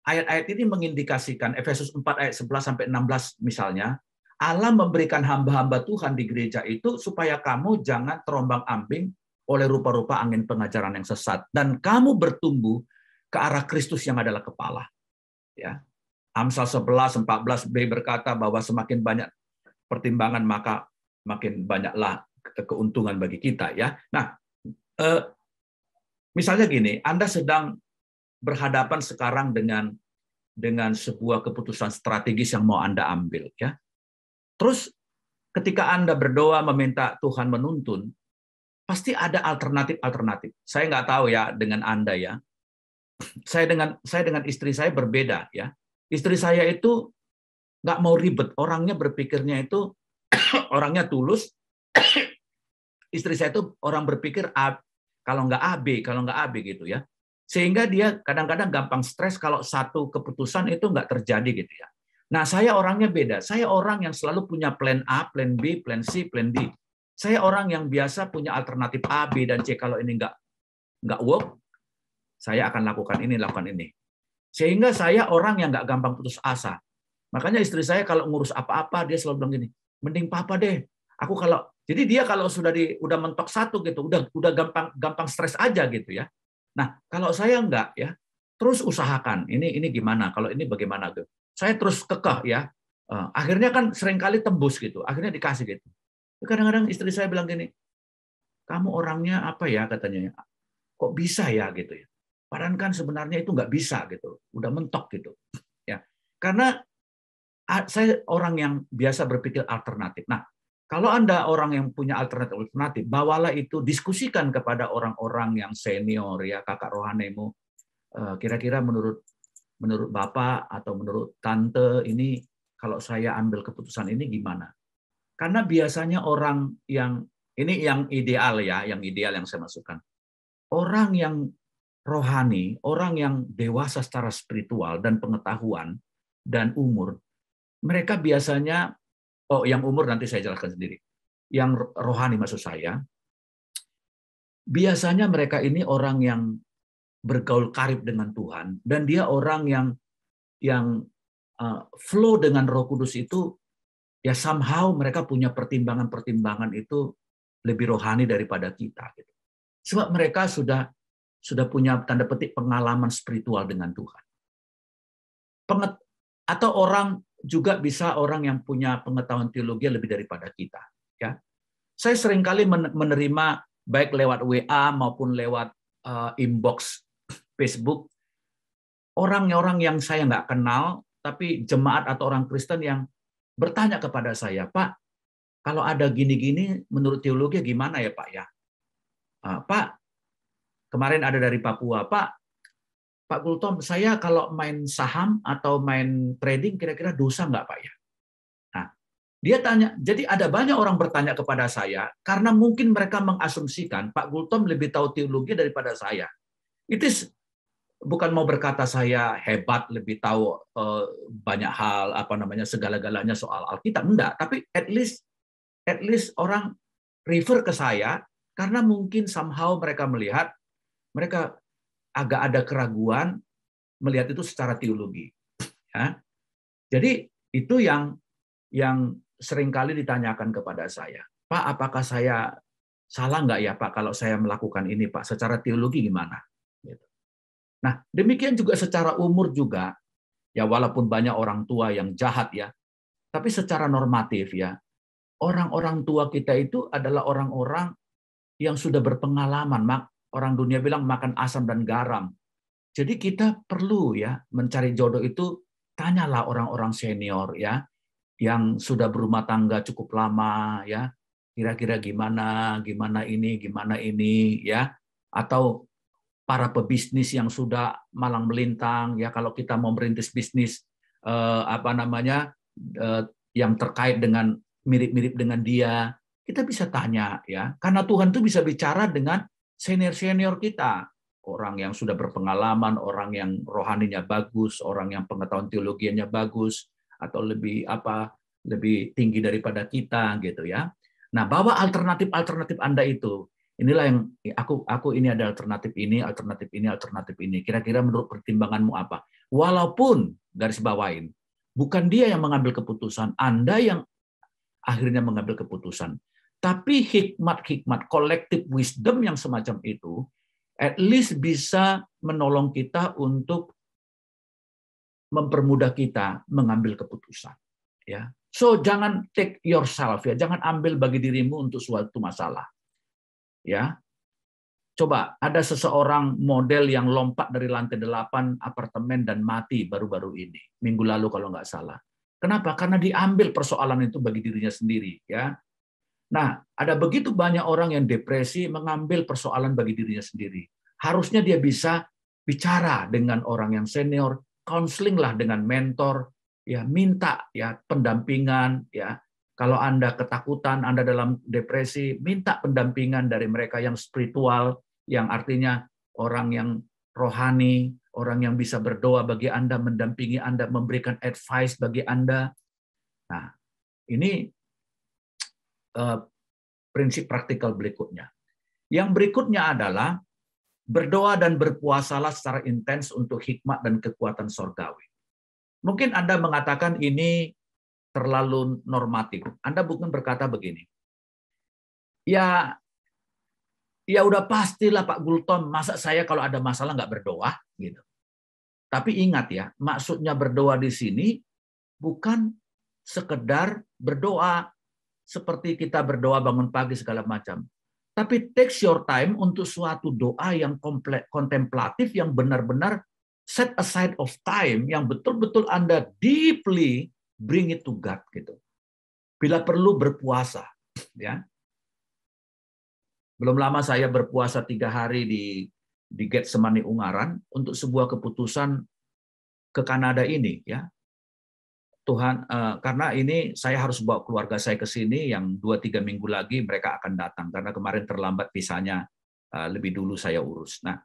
ayat-ayat ini mengindikasikan, Efesus 4 ayat 11 sampai 16 misalnya, Allah memberikan hamba-hamba Tuhan di gereja itu supaya kamu jangan terombang-ambing oleh rupa-rupa angin pengajaran yang sesat, dan kamu bertumbuh ke arah Kristus yang adalah kepala. Ya. Amsal 11:14b berkata bahwa semakin banyak pertimbangan maka makin banyaklah keuntungan bagi kita. Ya. Nah, misalnya gini, Anda sedang berhadapan sekarang dengan sebuah keputusan strategis yang mau Anda ambil. Ya. Terus ketika Anda berdoa meminta Tuhan menuntun, pasti ada alternatif-alternatif. Saya nggak tahu ya dengan Anda ya. Saya dengan istri saya berbeda ya. Istri saya itu nggak mau ribet, orangnya berpikirnya itu orangnya tulus. Istri saya itu orang berpikir A, kalau nggak AB, kalau nggak AB gitu ya. Sehingga dia kadang-kadang gampang stres kalau satu keputusan itu nggak terjadi gitu ya. Nah, saya orangnya beda. Saya orang yang selalu punya plan A, plan B, plan C, plan D. Saya orang yang biasa punya alternatif A, B, dan C. Kalau ini nggak work, saya akan lakukan ini. Sehingga saya orang yang nggak gampang putus asa. Makanya istri saya kalau ngurus apa-apa, dia selalu bilang gini, mending papa deh. Jadi dia kalau udah mentok satu gitu, udah gampang stres aja gitu ya. Nah, kalau saya enggak ya, terus usahakan. Ini gimana? Kalau ini bagaimana gitu. Saya terus kekeh ya. Akhirnya kan seringkali tembus gitu. Akhirnya dikasih gitu. Kadang-kadang istri saya bilang gini, kamu orangnya apa ya katanya? Kok bisa ya gitu ya? Padahal kan sebenarnya itu nggak bisa gitu, udah mentok gitu. Ya, karena saya orang yang biasa berpikir alternatif. Nah, kalau Anda orang yang punya alternatif, bawalah itu, diskusikan kepada orang-orang yang senior ya, kakak rohanimu. Kira-kira menurut Bapak atau menurut Tante ini kalau saya ambil keputusan ini gimana? Karena biasanya orang yang ini yang ideal ya, yang saya masukkan. Orang yang rohani, orang yang dewasa secara spiritual dan pengetahuan dan umur, mereka biasanya, yang umur nanti saya jelaskan sendiri. Yang rohani maksud saya, biasanya mereka ini orang yang bergaul karib dengan Tuhan, dan dia orang yang flow dengan Roh Kudus itu, ya somehow mereka punya pertimbangan-pertimbangan itu lebih rohani daripada kita. Gitu. Sebab mereka sudah punya tanda petik pengalaman spiritual dengan Tuhan. Atau orang juga bisa orang yang punya pengetahuan teologi lebih daripada kita. Ya, saya seringkali menerima baik lewat WA maupun lewat inbox Facebook orang-orang yang saya nggak kenal, tapi jemaat atau orang Kristen yang bertanya kepada saya, Pak, kalau ada gini-gini menurut teologi gimana ya Pak ya? Pak, kemarin ada dari Papua, Pak Gultom, saya kalau main saham atau main trading kira-kira dosa nggak Pak ya? Nah, dia tanya, jadi ada banyak orang bertanya kepada saya karena mungkin mereka mengasumsikan Pak Gultom lebih tahu teologi daripada saya. Itu bukan mau berkata saya hebat, lebih tahu banyak hal, segala-galanya soal Alkitab, enggak. Tapi at least orang refer ke saya karena mungkin somehow mereka melihat, mereka agak ada keraguan melihat itu secara teologi. Ya. Jadi itu yang seringkali ditanyakan kepada saya, Pak, apakah saya salah nggak ya Pak kalau saya melakukan ini Pak? Secara teologi gimana? Gitu. Nah, demikian juga secara umur juga, ya walaupun banyak orang tua yang jahat ya, tapi secara normatif ya, orang-orang tua kita itu adalah orang-orang yang sudah berpengalaman. Orang dunia bilang makan asam dan garam. Jadi kita perlu ya mencari jodoh itu, tanyalah orang-orang senior ya, yang sudah berumah tangga cukup lama, ya, kira-kira gimana ini, ya, atau para pebisnis yang sudah malang melintang, ya, kalau kita mau merintis bisnis yang terkait dengan mirip-mirip dengan dia, kita bisa tanya, ya, karena Tuhan tuh bisa bicara dengan senior-senior kita, orang yang sudah berpengalaman, orang yang rohaninya bagus, orang yang pengetahuan teologianya bagus, atau lebih tinggi daripada kita, gitu, ya. Nah, bawa alternatif Anda itu. Inilah yang aku ini ada alternatif ini. Kira-kira menurut pertimbanganmu apa? Walaupun garis bawain, bukan dia yang mengambil keputusan, Anda yang akhirnya mengambil keputusan. Tapi hikmat collective wisdom yang semacam itu at least bisa menolong kita untuk mempermudah kita mengambil keputusan, ya. So jangan take yourself, ya, jangan ambil bagi dirimu untuk suatu masalah, ya. Coba ada seseorang model yang lompat dari lantai 8 apartemen dan mati baru-baru ini, minggu lalu kalau nggak salah. Kenapa? Karena diambil persoalan itu bagi dirinya sendiri, ya. Nah, ada begitu banyak orang yang depresi mengambil persoalan bagi dirinya sendiri. Harusnya dia bisa bicara dengan orang yang senior, counseling lah dengan mentor, ya, minta, ya, pendampingan, ya. Kalau Anda ketakutan, Anda dalam depresi, minta pendampingan dari mereka yang spiritual, yang artinya orang yang rohani, orang yang bisa berdoa bagi Anda, mendampingi Anda, memberikan advice bagi Anda. Nah, ini prinsip praktikal berikutnya. Yang berikutnya adalah berdoa dan berpuasalah secara intens untuk hikmat dan kekuatan surgawi. Mungkin Anda mengatakan ini terlalu normatif. Anda mungkin berkata begini, ya udah pastilah Pak Gultom, masa saya kalau ada masalah nggak berdoa, gitu. Tapi ingat, ya, maksudnya berdoa di sini bukan sekedar berdoa seperti kita berdoa bangun pagi segala macam. Tapi take your time untuk suatu doa yang kontemplatif, yang benar-benar set aside of time, yang betul-betul Anda deeply bring it to God, gitu. Bila perlu berpuasa, ya. Belum lama saya berpuasa 3 hari di Getsemani Ungaran untuk sebuah keputusan ke Kanada ini, ya. Tuhan, karena ini saya harus bawa keluarga saya ke sini, yang 2-3 minggu lagi mereka akan datang, karena kemarin terlambat visanya, lebih dulu saya urus. Nah,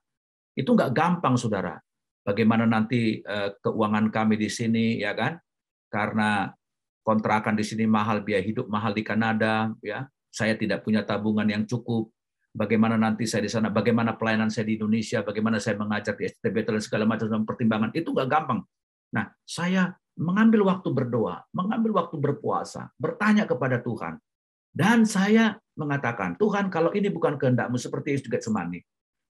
itu nggak gampang, saudara. Bagaimana nanti keuangan kami di sini, ya kan? Karena kontrakan di sini mahal, biaya hidup mahal di Kanada, ya. Saya tidak punya tabungan yang cukup. Bagaimana nanti saya di sana, bagaimana pelayanan saya di Indonesia, bagaimana saya mengajar di STB dan segala macam pertimbangan, itu nggak gampang. Nah, saya mengambil waktu berdoa, mengambil waktu berpuasa, bertanya kepada Tuhan. Dan saya mengatakan, Tuhan, kalau ini bukan kehendak-Mu seperti Yesus di Getsemani,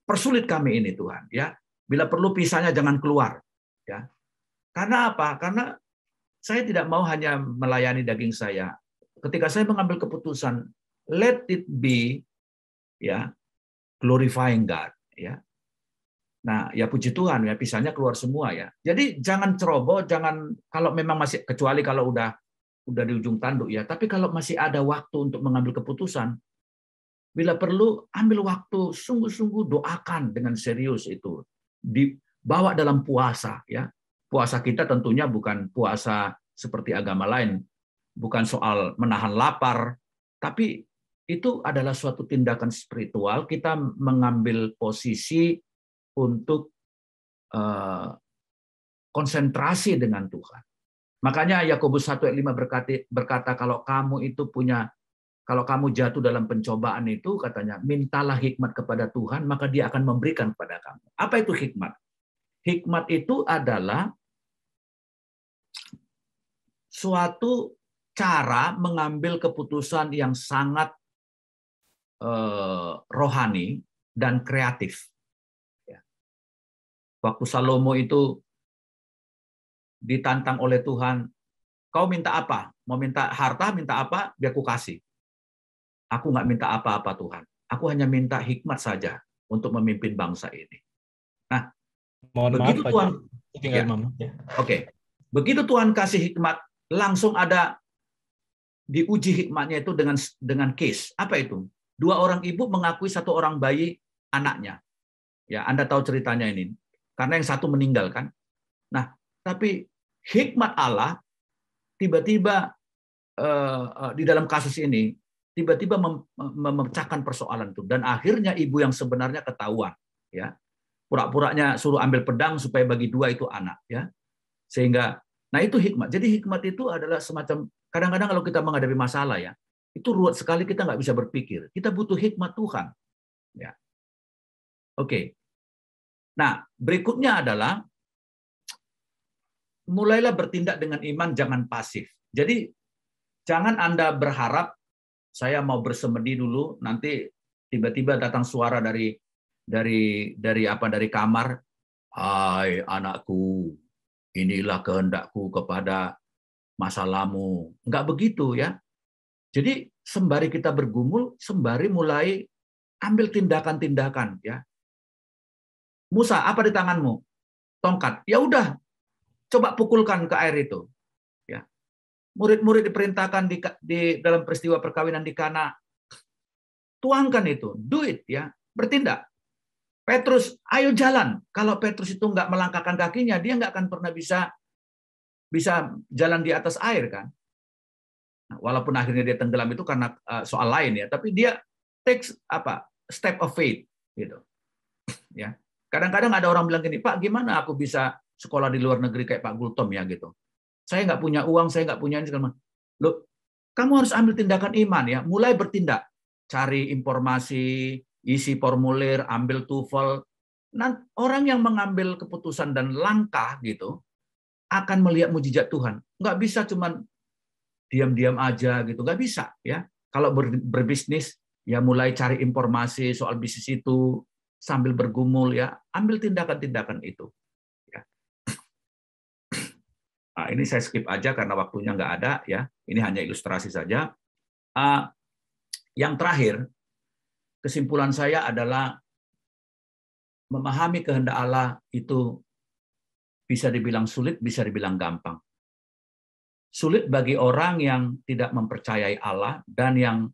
persulit kami ini, Tuhan, ya. Bila perlu pisahnya jangan keluar, ya. Karena apa? Karena saya tidak mau hanya melayani daging saya. Ketika saya mengambil keputusan, let it be, ya, glorifying God, ya. Nah, ya puji Tuhan, ya, pisahnya keluar semua, ya. Jadi jangan ceroboh, jangan, kalau memang masih, kecuali kalau udah di ujung tanduk, ya. Tapi kalau masih ada waktu untuk mengambil keputusan, bila perlu ambil waktu, sungguh-sungguh doakan dengan serius itu. Dibawa dalam puasa, ya. Puasa kita tentunya bukan puasa seperti agama lain, bukan soal menahan lapar, tapi itu adalah suatu tindakan spiritual, kita mengambil posisi untuk konsentrasi dengan Tuhan. Makanya Yakobus 1:5 berkata kalau kamu jatuh dalam pencobaan itu, katanya, mintalah hikmat kepada Tuhan, maka Dia akan memberikan kepada kamu. Apa itu hikmat? Hikmat itu adalah suatu cara mengambil keputusan yang sangat rohani dan kreatif. Waktu Salomo itu ditantang oleh Tuhan, kau minta apa? Mau minta harta, minta apa? Biar aku kasih. Aku nggak minta apa-apa, Tuhan. Aku hanya minta hikmat saja untuk memimpin bangsa ini. Nah, begitu Tuhan, ya. Oke, begitu Tuhan kasih hikmat, langsung ada diuji hikmatnya itu dengan case. Apa itu? 2 orang ibu mengakui 1 orang bayi anaknya. Ya, Anda tahu ceritanya ini. Karena yang satu meninggal kan. Nah, tapi hikmat Allah tiba-tiba di dalam kasus ini tiba-tiba memecahkan persoalan itu, dan akhirnya ibu yang sebenarnya ketahuan, ya. Pura-puranya suruh ambil pedang supaya bagi 2 itu anak, ya. Sehingga, nah itu hikmat. Jadi hikmat itu adalah semacam, kadang-kadang kalau kita menghadapi masalah, ya, itu ruwet sekali, kita nggak bisa berpikir. Kita butuh hikmat Tuhan. Ya. Oke. Nah, berikutnya adalah mulailah bertindak dengan iman, jangan pasif. Jadi jangan Anda berharap saya mau bersemedi dulu, nanti tiba-tiba datang suara dari kamar, "Hai anakku, inilah kehendakku kepada masalahmu." Enggak begitu, ya. Jadi sembari kita bergumul, sembari mulai ambil tindakan-tindakan, ya. Musa, apa di tanganmu? Tongkat. Ya udah, coba pukulkan ke air itu. Ya. Murid-murid diperintahkan di dalam peristiwa perkawinan di Kana, tuangkan itu, do it, ya, bertindak. Petrus, ayo jalan. Kalau Petrus itu nggak melangkahkan kakinya, dia nggak akan pernah bisa jalan di atas air, kan. Nah, walaupun akhirnya dia tenggelam itu karena soal lain, ya, tapi dia takes step of faith, gitu. Ya. Kadang-kadang ada orang bilang gini, "Pak, gimana aku bisa sekolah di luar negeri kayak Pak Gultom, ya, gitu. Saya nggak punya uang, saya nggak punya ini segala macam." Loh, kamu harus ambil tindakan iman, ya, mulai bertindak, cari informasi, isi formulir, ambil TOEFL. Nah, orang yang mengambil keputusan dan langkah gitu akan melihat mujizat Tuhan. Nggak bisa cuman diam-diam aja gitu, nggak bisa, ya. Kalau berbisnis, ya mulai cari informasi soal bisnis itu sambil bergumul, ya, ambil tindakan-tindakan itu. Ya. Nah, ini saya skip aja karena waktunya nggak ada, ya. Ini hanya ilustrasi saja. Yang terakhir, kesimpulan saya adalah memahami kehendak Allah itu bisa dibilang sulit, bisa dibilang gampang. Sulit bagi orang yang tidak mempercayai Allah dan yang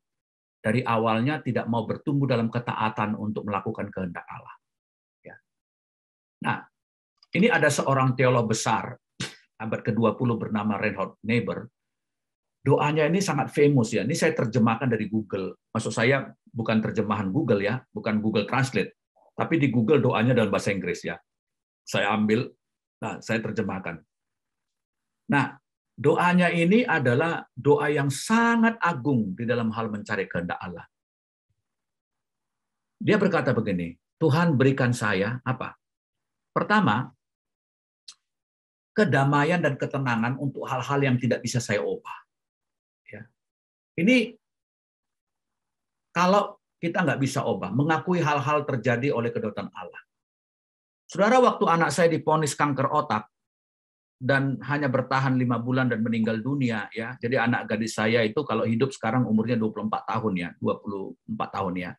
dari awalnya tidak mau bertumbuh dalam ketaatan untuk melakukan kehendak Allah. Ya. Nah, ini ada seorang teolog besar abad ke-20 bernama Reinhold Niebuhr. Doanya ini sangat famous, ya. Ini saya terjemahkan dari Google. Maksud saya bukan terjemahan Google, ya, bukan Google Translate, tapi di Google doanya dalam bahasa Inggris, ya. Saya ambil, nah saya terjemahkan. Nah, doanya ini adalah doa yang sangat agung di dalam hal mencari kehendak Allah. Dia berkata begini, "Tuhan berikan saya apa? Pertama, kedamaian dan ketenangan untuk hal-hal yang tidak bisa saya ubah." Ya. Ini kalau kita nggak bisa ubah, mengakui hal-hal terjadi oleh kedaulatan Allah. Saudara, waktu anak saya divonis kanker otak dan hanya bertahan 5 bulan dan meninggal dunia, ya. Jadi anak gadis saya itu kalau hidup sekarang umurnya 24 tahun, ya, 24 tahun, ya.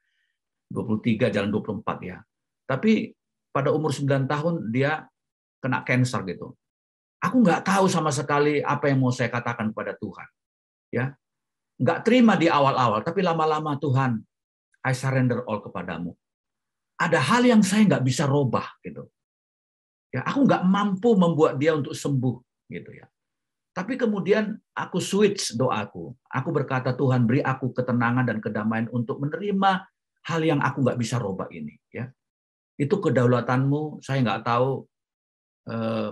23 jalan 24, ya. Tapi pada umur 9 tahun dia kena kanker gitu. Aku nggak tahu sama sekali apa yang mau saya katakan kepada Tuhan. Ya. Nggak terima di awal-awal, tapi lama-lama, "Tuhan, I surrender all kepadamu." Ada hal yang saya nggak bisa robah gitu. Ya, aku nggak mampu membuat dia untuk sembuh gitu, ya. Tapi kemudian aku switch doaku. Aku berkata, "Tuhan, beri aku ketenangan dan kedamaian untuk menerima hal yang aku nggak bisa robah ini." Ya, itu kedaulatanmu. Saya nggak tahu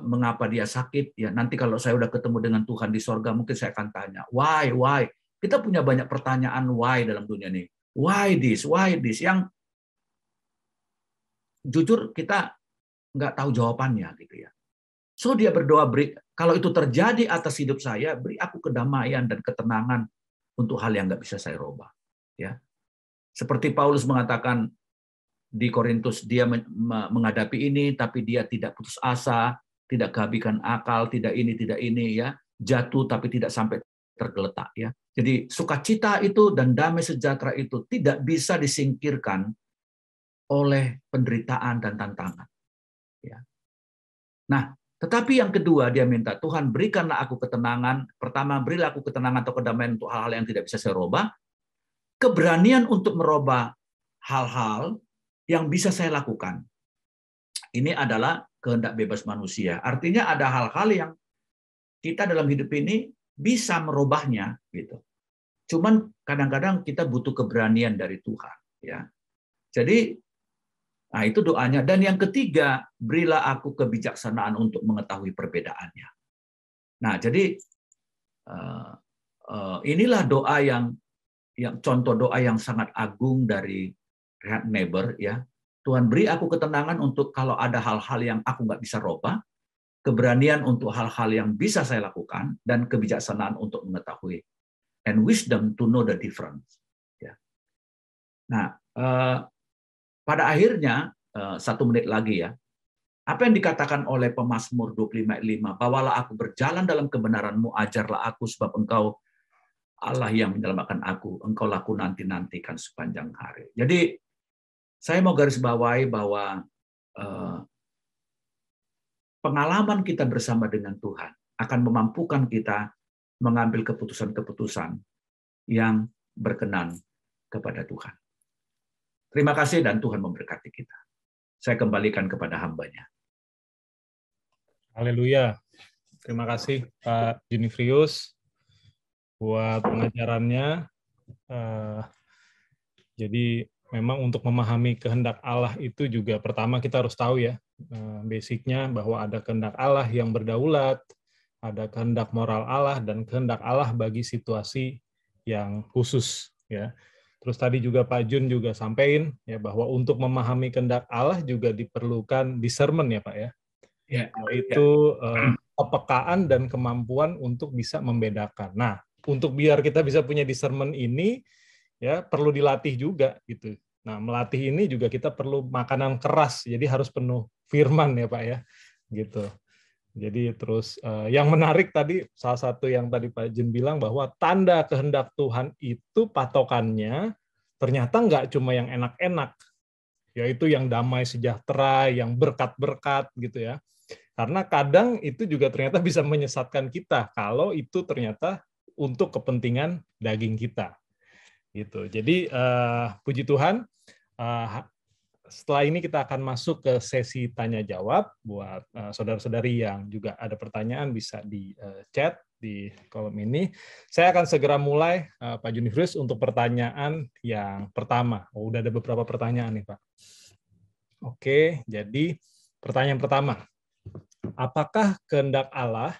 mengapa dia sakit. Ya, nanti kalau saya udah ketemu dengan Tuhan di sorga, mungkin saya akan tanya, why? Kita punya banyak pertanyaan why dalam dunia ini. Why this? Yang jujur kita nggak tahu jawabannya gitu, ya. So dia berdoa, kalau itu terjadi atas hidup saya, beri aku kedamaian dan ketenangan untuk hal yang nggak bisa saya rubah. Ya. Seperti Paulus mengatakan di Korintus, dia menghadapi ini, tapi dia tidak putus asa, tidak kehabisan akal, tidak ini, ya, jatuh tapi tidak sampai tergeletak, ya. Jadi sukacita itu dan damai sejahtera itu tidak bisa disingkirkan oleh penderitaan dan tantangan. Ya. Nah, Tetapi yang kedua dia minta, Tuhan berikanlah aku ketenangan. Pertama, berilah aku ketenangan atau kedamaian untuk hal-hal yang tidak bisa saya rubah. Keberanian untuk merubah hal-hal yang bisa saya lakukan. Ini adalah kehendak bebas manusia. Artinya ada hal-hal yang kita dalam hidup ini bisa merubahnya, gitu. Cuman kadang-kadang kita butuh keberanian dari Tuhan, ya. Jadi, nah itu doanya. Dan yang ketiga, berilah aku kebijaksanaan untuk mengetahui perbedaannya. Nah, jadi inilah doa yang contoh doa yang sangat agung dari Reinhard Niebuhr, ya. Tuhan beri aku ketenangan untuk kalau ada hal-hal yang aku nggak bisa rubah, keberanian untuk hal-hal yang bisa saya lakukan, dan kebijaksanaan untuk mengetahui, and wisdom to know the difference. Ya. Nah, pada akhirnya 1 menit lagi ya. Apa yang dikatakan oleh pemazmur 25:5, bawalah aku berjalan dalam kebenaran-Mu, ajarlah aku sebab Engkau Allah yang menyelamatkan aku, Engkau laku nanti-nantikan sepanjang hari. Jadi saya mau garis bawahi bahwa pengalaman kita bersama dengan Tuhan akan memampukan kita mengambil keputusan-keputusan yang berkenan kepada Tuhan. Terima kasih dan Tuhan memberkati kita. Saya kembalikan kepada hamba-Nya. Haleluya. Terima kasih Pak Junifrius buat pengajarannya. Jadi memang untuk memahami kehendak Allah itu juga pertama kita harus tahu ya, basicnya bahwa ada kehendak Allah yang berdaulat, ada kehendak moral Allah, dan kehendak Allah bagi situasi yang khusus, ya. Terus tadi juga Pak Jun juga sampaikan ya bahwa untuk memahami kehendak Allah juga diperlukan discernment ya Pak ya. Yaitu kepekaan dan kemampuan untuk bisa membedakan. Nah, untuk biar kita bisa punya discernment ini ya perlu dilatih juga gitu. Nah, melatih ini juga kita perlu makanan keras, jadi harus penuh firman ya Pak ya, gitu. Jadi terus yang menarik tadi salah satu yang tadi Pak Jun bilang bahwa tanda kehendak Tuhan itu patokannya ternyata nggak cuma yang enak-enak, yaitu yang damai sejahtera, yang berkat-berkat gitu ya. Karena kadang itu juga ternyata bisa menyesatkan kita kalau itu ternyata untuk kepentingan daging kita. Gitu. Jadi puji Tuhan, setelah ini kita akan masuk ke sesi tanya jawab buat saudara-saudari yang juga ada pertanyaan bisa di chat di kolom ini. Saya akan segera mulai Pak Junifrius untuk pertanyaan yang pertama. Oh, udah ada beberapa pertanyaan nih Pak. Oke, jadi pertanyaan pertama. Apakah kehendak Allah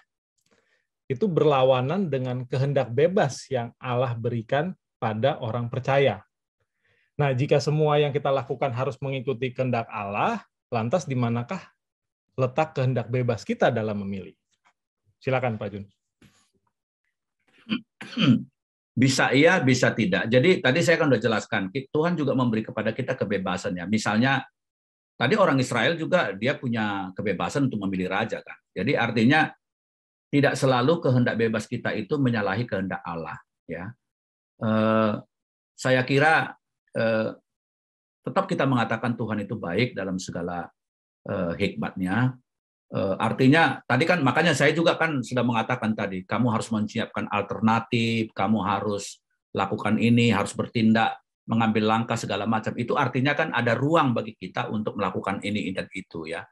itu berlawanan dengan kehendak bebas yang Allah berikan pada orang percaya? Nah, jika semua yang kita lakukan harus mengikuti kehendak Allah, lantas di manakah letak kehendak bebas kita dalam memilih? Silakan Pak Jun. Bisa iya, bisa tidak. Jadi tadi saya kan sudah jelaskan, Tuhan juga memberi kepada kita kebebasannya. Misalnya, tadi orang Israel juga dia punya kebebasan untuk memilih raja kan. Jadi artinya tidak selalu kehendak bebas kita itu menyalahi kehendak Allah. Ya, saya kira tetap kita mengatakan Tuhan itu baik dalam segala hikmatnya. Artinya tadi kan makanya saya juga kan sudah mengatakan tadi, kamu harus menyiapkan alternatif, kamu harus lakukan ini, harus bertindak, mengambil langkah segala macam. Itu artinya kan ada ruang bagi kita untuk melakukan ini dan itu ya.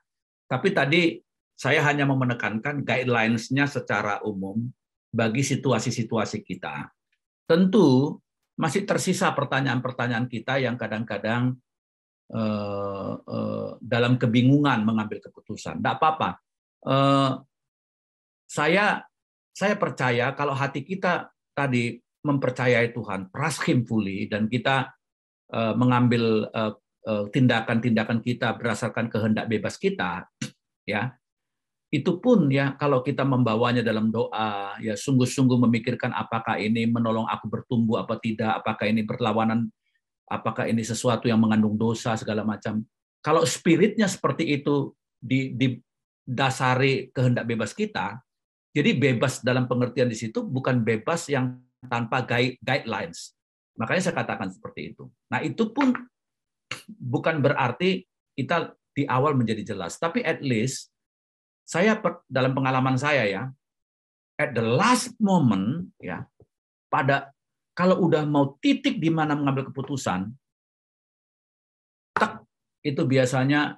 Tapi tadi saya hanya mau menekankan guidelines-nya secara umum bagi situasi-situasi kita. Tentu masih tersisa pertanyaan-pertanyaan kita yang kadang-kadang dalam kebingungan mengambil keputusan. Tidak apa-apa. Saya percaya kalau hati kita tadi mempercayai Tuhan, trust Him fully, dan kita mengambil tindakan-tindakan kita berdasarkan kehendak bebas kita, ya itu pun ya kalau kita membawanya dalam doa, ya sungguh-sungguh memikirkan apakah ini menolong aku bertumbuh apa tidak, apakah ini berlawanan, apakah ini sesuatu yang mengandung dosa segala macam. Kalau spiritnya seperti itu didasari kehendak bebas kita, jadi bebas dalam pengertian di situ bukan bebas yang tanpa guidelines. Makanya saya katakan seperti itu. Nah itu pun bukan berarti kita di awal menjadi jelas, tapi at least dalam pengalaman saya ya, at the last moment ya, kalau udah mau titik di mana mengambil keputusan, itu biasanya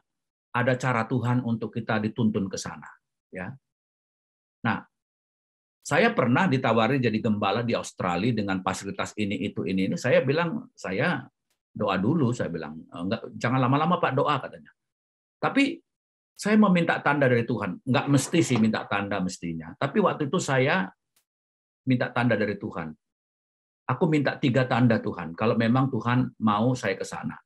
ada cara Tuhan untuk kita dituntun ke sana, ya. Nah, saya pernah ditawari jadi gembala di Australia dengan fasilitas ini. Saya bilang, saya doa dulu, saya bilang, enggak, jangan lama-lama Pak doa katanya. Tapi saya meminta tanda dari Tuhan. Enggak mesti sih minta tanda mestinya. Tapi waktu itu saya minta tanda dari Tuhan. Aku minta 3 tanda Tuhan, kalau memang Tuhan mau saya ke sana.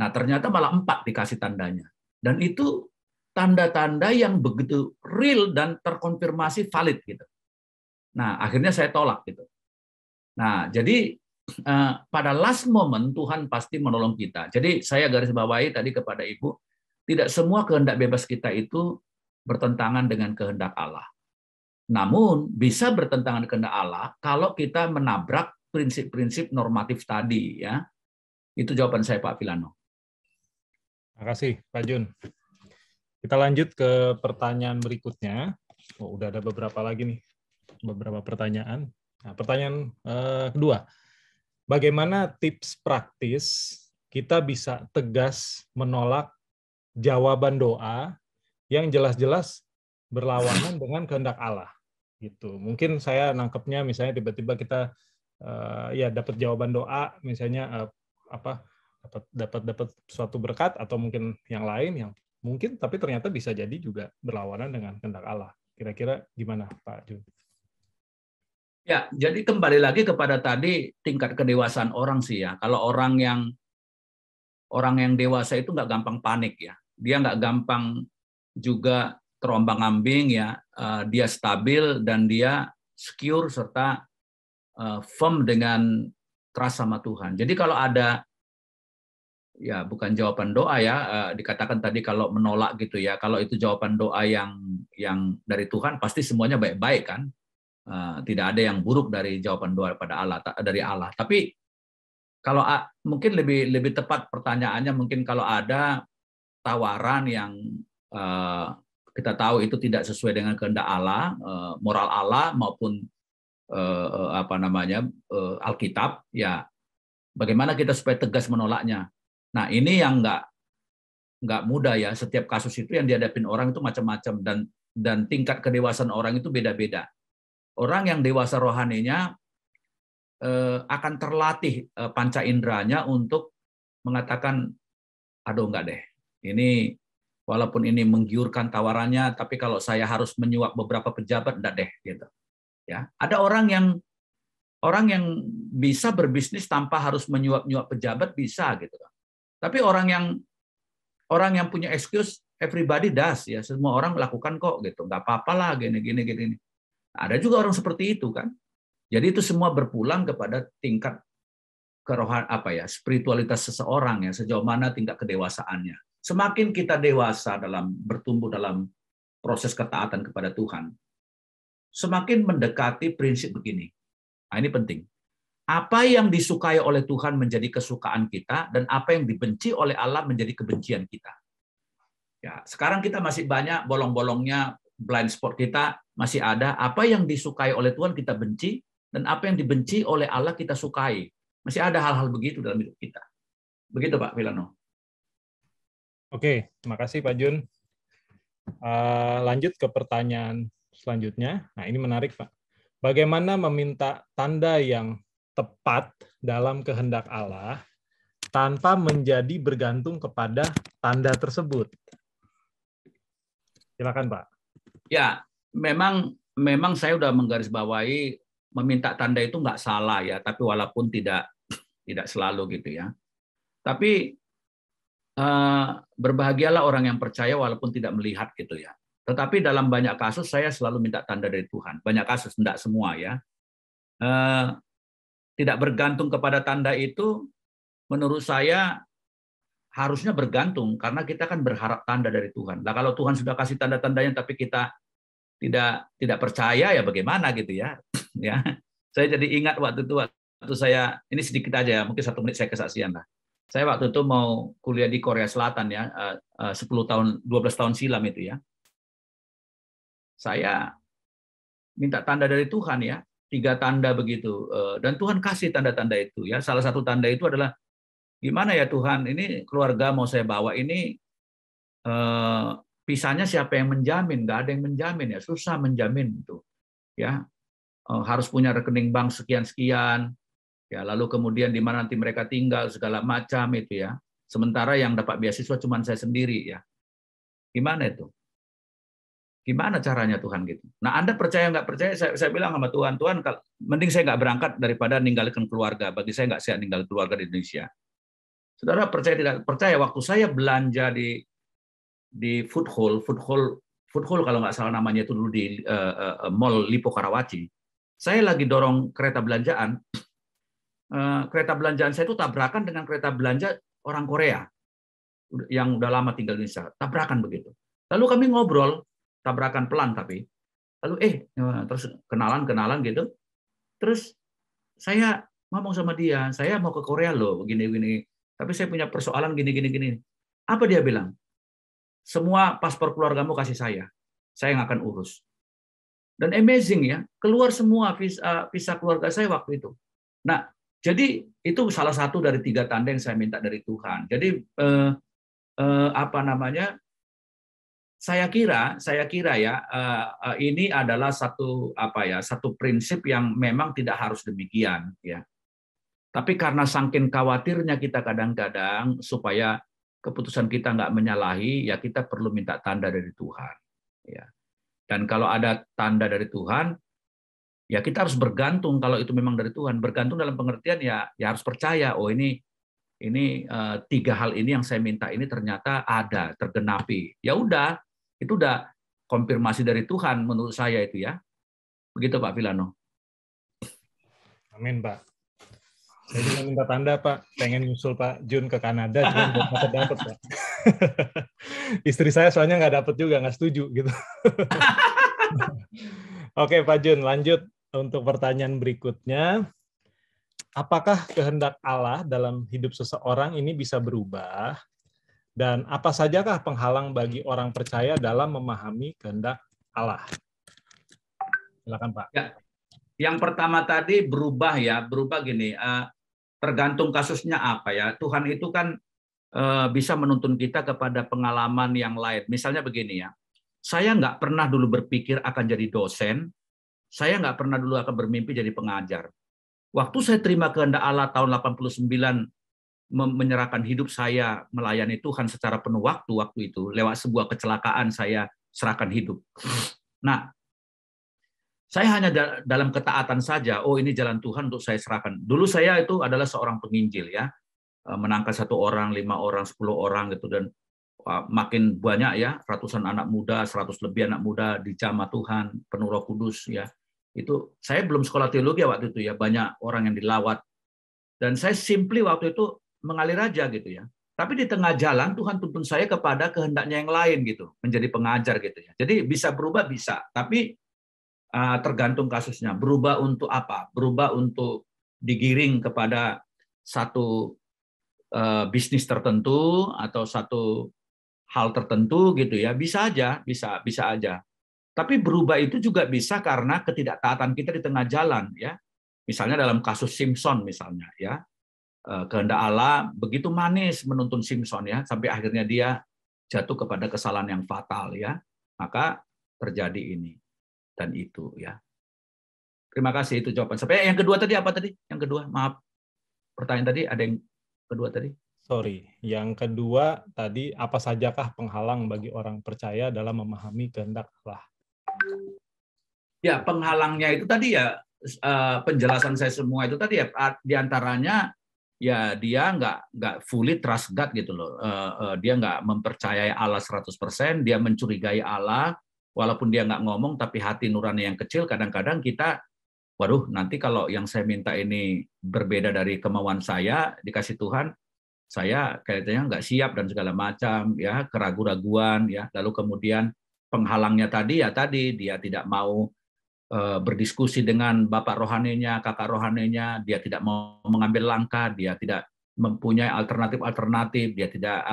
Nah, ternyata malah 4 dikasih tandanya. Dan itu tanda-tanda yang begitu real dan terkonfirmasi valid gitu. Nah, akhirnya saya tolak gitu. Nah, jadi pada last moment Tuhan pasti menolong kita. Jadi saya garis bawahi tadi kepada Ibu, tidak semua kehendak bebas kita itu bertentangan dengan kehendak Allah. Namun bisa bertentangan dengan kehendak Allah kalau kita menabrak prinsip-prinsip normatif tadi, ya. Itu jawaban saya, Pak Filano. Terima kasih, Pak Jun. Kita lanjut ke pertanyaan berikutnya. Oh, udah ada beberapa lagi nih, beberapa pertanyaan. Nah, pertanyaan kedua, bagaimana tips praktis kita bisa tegas menolak jawaban doa yang jelas-jelas berlawanan dengan kehendak Allah? Gitu. Mungkin saya nangkepnya misalnya tiba-tiba kita ya dapat jawaban doa, misalnya dapat suatu berkat atau mungkin yang lain yang mungkin tapi ternyata bisa jadi juga berlawanan dengan kehendak Allah. Kira-kira gimana, Pak Jun? Ya, jadi kembali lagi kepada tadi tingkat kedewasaan orang sih ya. Kalau orang yang dewasa itu nggak gampang panik ya. Dia nggak gampang juga terombang-ambing ya. Dia stabil dan dia secure serta firm dengan trust sama Tuhan. Jadi kalau ada, ya bukan jawaban doa ya, dikatakan tadi kalau menolak gitu ya, kalau itu jawaban doa yang dari Tuhan pasti semuanya baik-baik kan. Tidak ada yang buruk dari jawaban doa dari Allah. Tapi kalau mungkin lebih tepat pertanyaannya, mungkin kalau ada tawaran yang kita tahu itu tidak sesuai dengan kehendak Allah, moral Allah maupun Alkitab, ya bagaimana kita supaya tegas menolaknya. Nah, ini yang nggak mudah ya. Setiap kasus itu yang dihadapin orang itu macam-macam dan tingkat kedewasaan orang itu beda-beda. Orang yang dewasa rohaninya akan terlatih panca inderanya untuk mengatakan, aduh enggak deh, ini walaupun ini menggiurkan tawarannya, tapi kalau saya harus menyuap beberapa pejabat, enggak deh, gitu. Ya, ada orang yang bisa berbisnis tanpa harus menyuap pejabat bisa gitu. Tapi orang yang punya excuse, everybody does ya, semua orang melakukan kok gitu, nggak apa-apa lah gini. Ada juga orang seperti itu kan. Jadi itu semua berpulang kepada tingkat kerohan spiritualitas seseorang ya, sejauh mana tingkat kedewasaannya. Semakin kita dewasa bertumbuh dalam proses ketaatan kepada Tuhan, semakin mendekati prinsip begini. Nah, ini penting. Apa yang disukai oleh Tuhan menjadi kesukaan kita, dan apa yang dibenci oleh Allah menjadi kebencian kita. Ya, sekarang kita masih banyak bolong-bolongnya, blind spot kita masih ada. Apa yang disukai oleh Tuhan kita benci, dan apa yang dibenci oleh Allah kita sukai. Masih ada hal-hal begitu dalam hidup kita. Begitu Pak Filano. Oke, terima kasih Pak Jun. Lanjut ke pertanyaan selanjutnya. Nah, ini menarik, Pak. Bagaimana meminta tanda yang tepat dalam kehendak Allah tanpa menjadi bergantung kepada tanda tersebut? Silakan, Pak. Ya, memang saya sudah menggarisbawahi meminta tanda itu nggak salah ya, tapi walaupun tidak selalu gitu ya. Tapi berbahagialah orang yang percaya walaupun tidak melihat gitu ya. Tetapi dalam banyak kasus saya selalu minta tanda dari Tuhan. Banyak kasus, tidak semua ya. Tidak bergantung kepada tanda itu menurut saya harusnya bergantung, karena kita kan berharap tanda dari Tuhan. Nah, kalau Tuhan sudah kasih tanda-tandanya tapi kita tidak percaya ya bagaimana gitu ya. Ya. Saya jadi ingat waktu saya, ini sedikit aja ya, mungkin 1 menit saya kesaksian lah. Saya waktu itu mau kuliah di Korea Selatan ya, 12 tahun silam itu ya. saya minta tanda dari Tuhan ya, 3 tanda begitu. Dan Tuhan kasih tanda-tanda itu ya. Salah satu tanda itu adalah, gimana ya Tuhan, ini keluarga mau saya bawa ini, pisahnya siapa yang menjamin? Nggak ada yang menjamin ya, susah menjamin itu ya. Harus punya rekening bank sekian-sekian ya, lalu kemudian di mana nanti mereka tinggal segala macam itu ya. Sementara yang dapat beasiswa cuma saya sendiri ya. Gimana itu? Gimana caranya Tuhan gitu? Nah, Anda percaya nggak percaya? Saya bilang sama Tuhan, Tuhan, mending saya nggak berangkat daripada ninggalkan keluarga. Bagi saya nggak sehat ninggal keluarga di Indonesia. Saudara percaya tidak percaya? Waktu saya belanja di food hall kalau nggak salah namanya itu dulu di Mall Lipo Karawaci. Saya lagi dorong kereta belanjaan. Kereta belanjaan saya itu tabrakan dengan kereta belanja orang Korea yang udah lama tinggal di Indonesia. Tabrakan begitu. Lalu kami ngobrol, tabrakan pelan tapi. Lalu terus kenalan gitu. Terus saya ngomong sama dia, saya mau ke Korea loh, begini. Tapi saya punya persoalan gini. Apa dia bilang? Semua paspor keluargamu kasih saya yang akan urus. Dan amazing ya, keluar semua visa keluarga saya waktu itu. Nah, jadi itu salah satu dari 3 tanda yang saya minta dari Tuhan. Jadi saya kira ya, ini adalah satu prinsip yang memang tidak harus demikian ya. Tapi karena saking khawatirnya kita kadang-kadang supaya keputusan kita nggak menyalahi, ya kita perlu minta tanda dari Tuhan. Ya. Dan kalau ada tanda dari Tuhan, ya kita harus bergantung kalau itu memang dari Tuhan. Bergantung dalam pengertian ya harus percaya. Oh ini 3 hal ini yang saya minta ini ternyata ada, tergenapi. Ya udah, itu udah konfirmasi dari Tuhan menurut saya itu ya. Begitu Pak Filano. Amin Pak. Saya juga minta tanda Pak, pengen nyusul Pak Jun ke Kanada, cuma belum dapat Pak. Istri saya soalnya nggak dapat juga, nggak setuju gitu. Oke Pak Jun, lanjut untuk pertanyaan berikutnya. Apakah kehendak Allah dalam hidup seseorang ini bisa berubah? Dan apa sajakah penghalang bagi orang percaya dalam memahami kehendak Allah? Silakan Pak. Ya, yang pertama tadi berubah gini. Tergantung kasusnya apa ya. Tuhan itu kan bisa menuntun kita kepada pengalaman yang lain. Misalnya begini ya, saya nggak pernah dulu berpikir akan jadi dosen, saya nggak pernah dulu akan bermimpi jadi pengajar. Waktu saya terima kehendak Allah tahun 89, menyerahkan hidup saya melayani Tuhan secara penuh waktu itu, lewat sebuah kecelakaan saya serahkan hidup. Nah, saya hanya dalam ketaatan saja, oh ini jalan Tuhan untuk saya serahkan. Dulu saya itu adalah seorang penginjil ya, menangkal 1 orang, 5 orang, 10 orang gitu, dan makin banyak ya, ratusan anak muda, 100 lebih anak muda dijamah Tuhan, penuh Roh Kudus ya. Itu saya belum sekolah teologi waktu itu ya, banyak orang yang dilawat. Dan saya simply waktu itu mengalir aja gitu ya. Tapi di tengah jalan Tuhan tuntun saya kepada kehendaknya yang lain gitu, menjadi pengajar gitu ya. Jadi bisa berubah bisa, tapi tergantung kasusnya. Berubah untuk apa? Berubah untuk digiring kepada satu bisnis tertentu atau satu hal tertentu gitu ya. Bisa aja, bisa aja. Tapi berubah itu juga bisa karena ketidaktaatan kita di tengah jalan ya. Misalnya dalam kasus Simpson misalnya ya. Kehendak Allah begitu manis menuntun Simpson ya, sampai akhirnya dia jatuh kepada kesalahan yang fatal ya. Maka terjadi ini dan itu ya. Terima kasih, itu jawaban. Sampai yang kedua tadi apa tadi? Yang kedua, maaf. Pertanyaan tadi ada yang kedua tadi? Sorry, yang kedua tadi, apa sajakah penghalang bagi orang percaya dalam memahami kehendak Allah? Ya, penghalangnya itu tadi ya, penjelasan saya semua itu tadi ya, diantaranya ya dia nggak fully trust God gitu loh. Dia nggak mempercayai Allah 100%, dia mencurigai Allah, walaupun dia nggak ngomong, tapi hati nurani yang kecil, kadang-kadang kita, waduh, nanti kalau yang saya minta ini berbeda dari kemauan saya, dikasih Tuhan, saya kayaknya nggak siap dan segala macam, ya, keraguan-raguan, ya. Lalu kemudian penghalangnya tadi, ya tadi, dia tidak mau berdiskusi dengan bapak rohaninya, kakak rohaninya, dia tidak mau mengambil langkah, dia tidak mempunyai alternatif-alternatif, dia tidak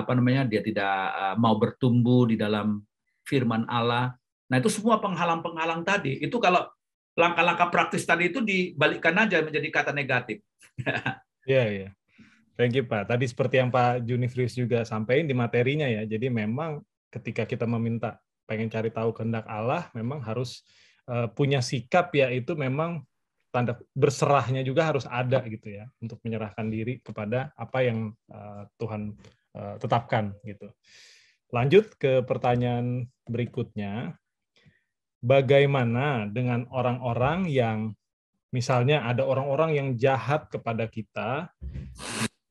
dia tidak mau bertumbuh di dalam firman Allah. Nah, itu semua penghalang-penghalang tadi. Itu kalau langkah-langkah praktis tadi itu dibalikkan aja menjadi kata negatif. Iya, iya. Thank you, Pak. Tadi seperti yang Pak Junifrius juga sampaikan di materinya ya. Jadi memang ketika kita meminta pengen cari tahu kehendak Allah, memang harus punya sikap, yaitu memang tanda berserahnya juga harus ada gitu ya, untuk menyerahkan diri kepada apa yang Tuhan tetapkan gitu. Lanjut ke pertanyaan berikutnya. Bagaimana dengan orang-orang yang misalnya ada orang-orang yang jahat kepada kita,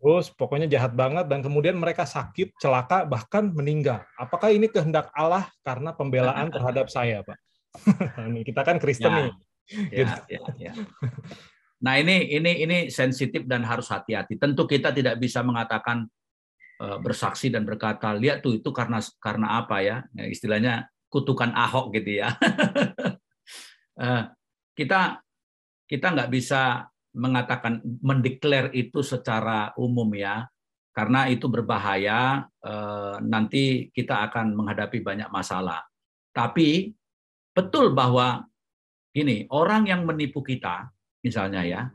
terus pokoknya jahat banget, dan kemudian mereka sakit, celaka, bahkan meninggal. Apakah ini kehendak Allah karena pembelaan terhadap saya, Pak? Kita kan Kristen nih. Ya, ya. Nah, ini sensitif dan harus hati-hati. Tentu kita tidak bisa mengatakan bersaksi dan berkata, lihat tuh itu karena apa ya? Istilahnya kutukan Ahok gitu ya. Kita nggak bisa mengatakan mendeklar itu secara umum ya, karena itu berbahaya. Nanti kita akan menghadapi banyak masalah. Tapi betul bahwa gini, orang yang menipu kita, misalnya ya,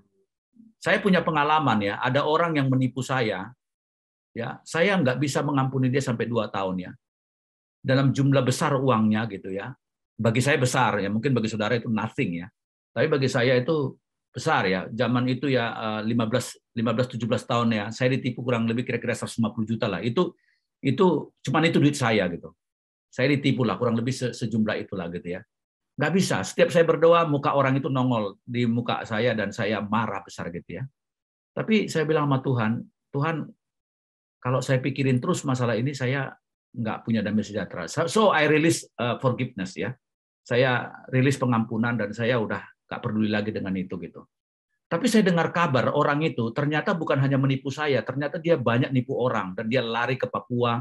saya punya pengalaman ya, ada orang yang menipu saya, ya, saya nggak bisa mengampuni dia sampai 2 tahun ya, dalam jumlah besar uangnya gitu ya. Bagi saya besar ya, mungkin bagi saudara itu nothing ya, tapi bagi saya itu besar ya. Zaman itu ya 15-17 tahun ya, saya ditipu kurang lebih kira-kira 150 juta lah. Itu cuman itu duit saya gitu. Saya ditipu lah kurang lebih sejumlah itulah gitu ya. Nggak bisa. Setiap saya berdoa, muka orang itu nongol di muka saya dan saya marah besar gitu ya. Tapi saya bilang sama Tuhan, Tuhan, kalau saya pikirin terus masalah ini, saya nggak punya damai sejahtera. So I release forgiveness ya. Saya rilis pengampunan dan saya udah nggak peduli lagi dengan itu gitu. Tapi saya dengar kabar orang itu ternyata bukan hanya menipu saya, ternyata dia banyak nipu orang dan dia lari ke Papua,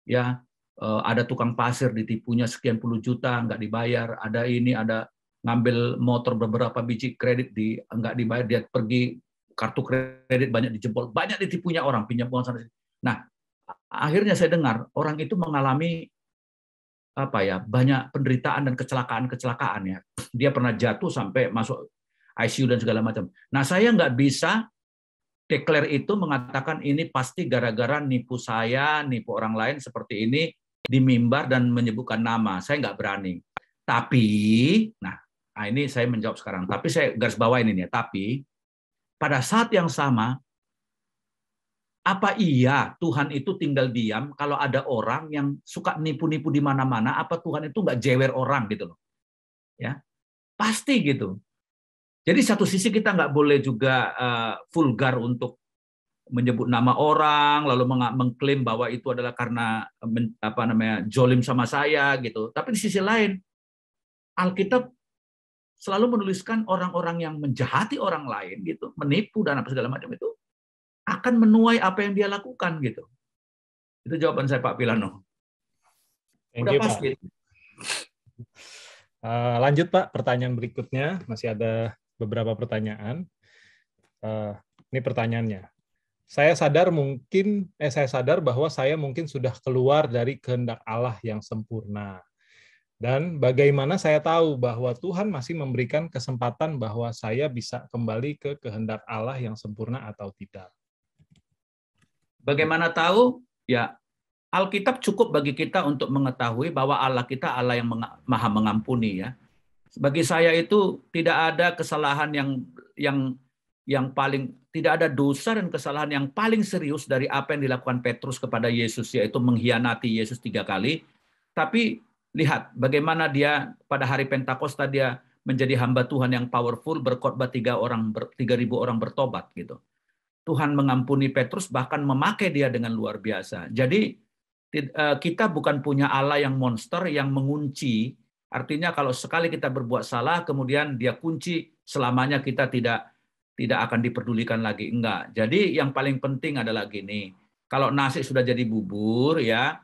ya. Ada tukang pasir ditipunya sekian puluh juta nggak dibayar, ada ngambil motor beberapa biji kredit nggak dibayar, dia pergi kartu kredit banyak dijebol, banyak ditipunya orang, pinjam uang sana sini. Nah, akhirnya saya dengar orang itu mengalami apa ya, banyak penderitaan dan kecelakaan ya. Dia pernah jatuh sampai masuk ICU dan segala macam. Nah, saya nggak bisa declare itu mengatakan ini pasti gara-gara nipu saya, nipu orang lain seperti ini di mimbar dan menyebutkan nama. Saya nggak berani. Tapi, nah ini saya menjawab sekarang. Tapi saya garis bawain ini ya. Tapi pada saat yang sama, apa iya Tuhan itu tinggal diam kalau ada orang yang suka nipu-nipu di mana-mana? Apa Tuhan itu nggak jewer orang gitu loh? Ya, pasti gitu. Jadi satu sisi kita nggak boleh juga vulgar untuk menyebut nama orang, lalu mengklaim bahwa itu adalah karena jolim sama saya gitu. Tapi di sisi lain, Alkitab selalu menuliskan orang-orang yang menjahati orang lain gitu, menipu dan apa segala macam itu akan menuai apa yang dia lakukan gitu. Itu jawaban saya Pak Pilano. Thank Udah you, pasti. Pak. Lanjut Pak, pertanyaan berikutnya, masih ada beberapa pertanyaan. Ini pertanyaannya. Saya sadar bahwa saya mungkin sudah keluar dari kehendak Allah yang sempurna. Dan bagaimana saya tahu bahwa Tuhan masih memberikan kesempatan bahwa saya bisa kembali ke kehendak Allah yang sempurna atau tidak? Bagaimana tahu? Ya, Alkitab cukup bagi kita untuk mengetahui bahwa Allah kita Allah yang maha mengampuni ya. Bagi saya itu tidak ada kesalahan yang paling, tidak ada dosa dan kesalahan yang paling serius dari apa yang dilakukan Petrus kepada Yesus, yaitu mengkhianati Yesus 3 kali. Tapi lihat bagaimana dia pada hari Pentakosta dia menjadi hamba Tuhan yang powerful, berkhotbah 3.000 orang bertobat gitu. Tuhan mengampuni Petrus, bahkan memakai dia dengan luar biasa. Jadi kita bukan punya Allah yang monster yang mengunci. Artinya kalau sekali kita berbuat salah, kemudian dia kunci, selamanya kita tidak akan diperdulikan lagi. Enggak. Jadi yang paling penting adalah gini, kalau nasi sudah jadi bubur ya,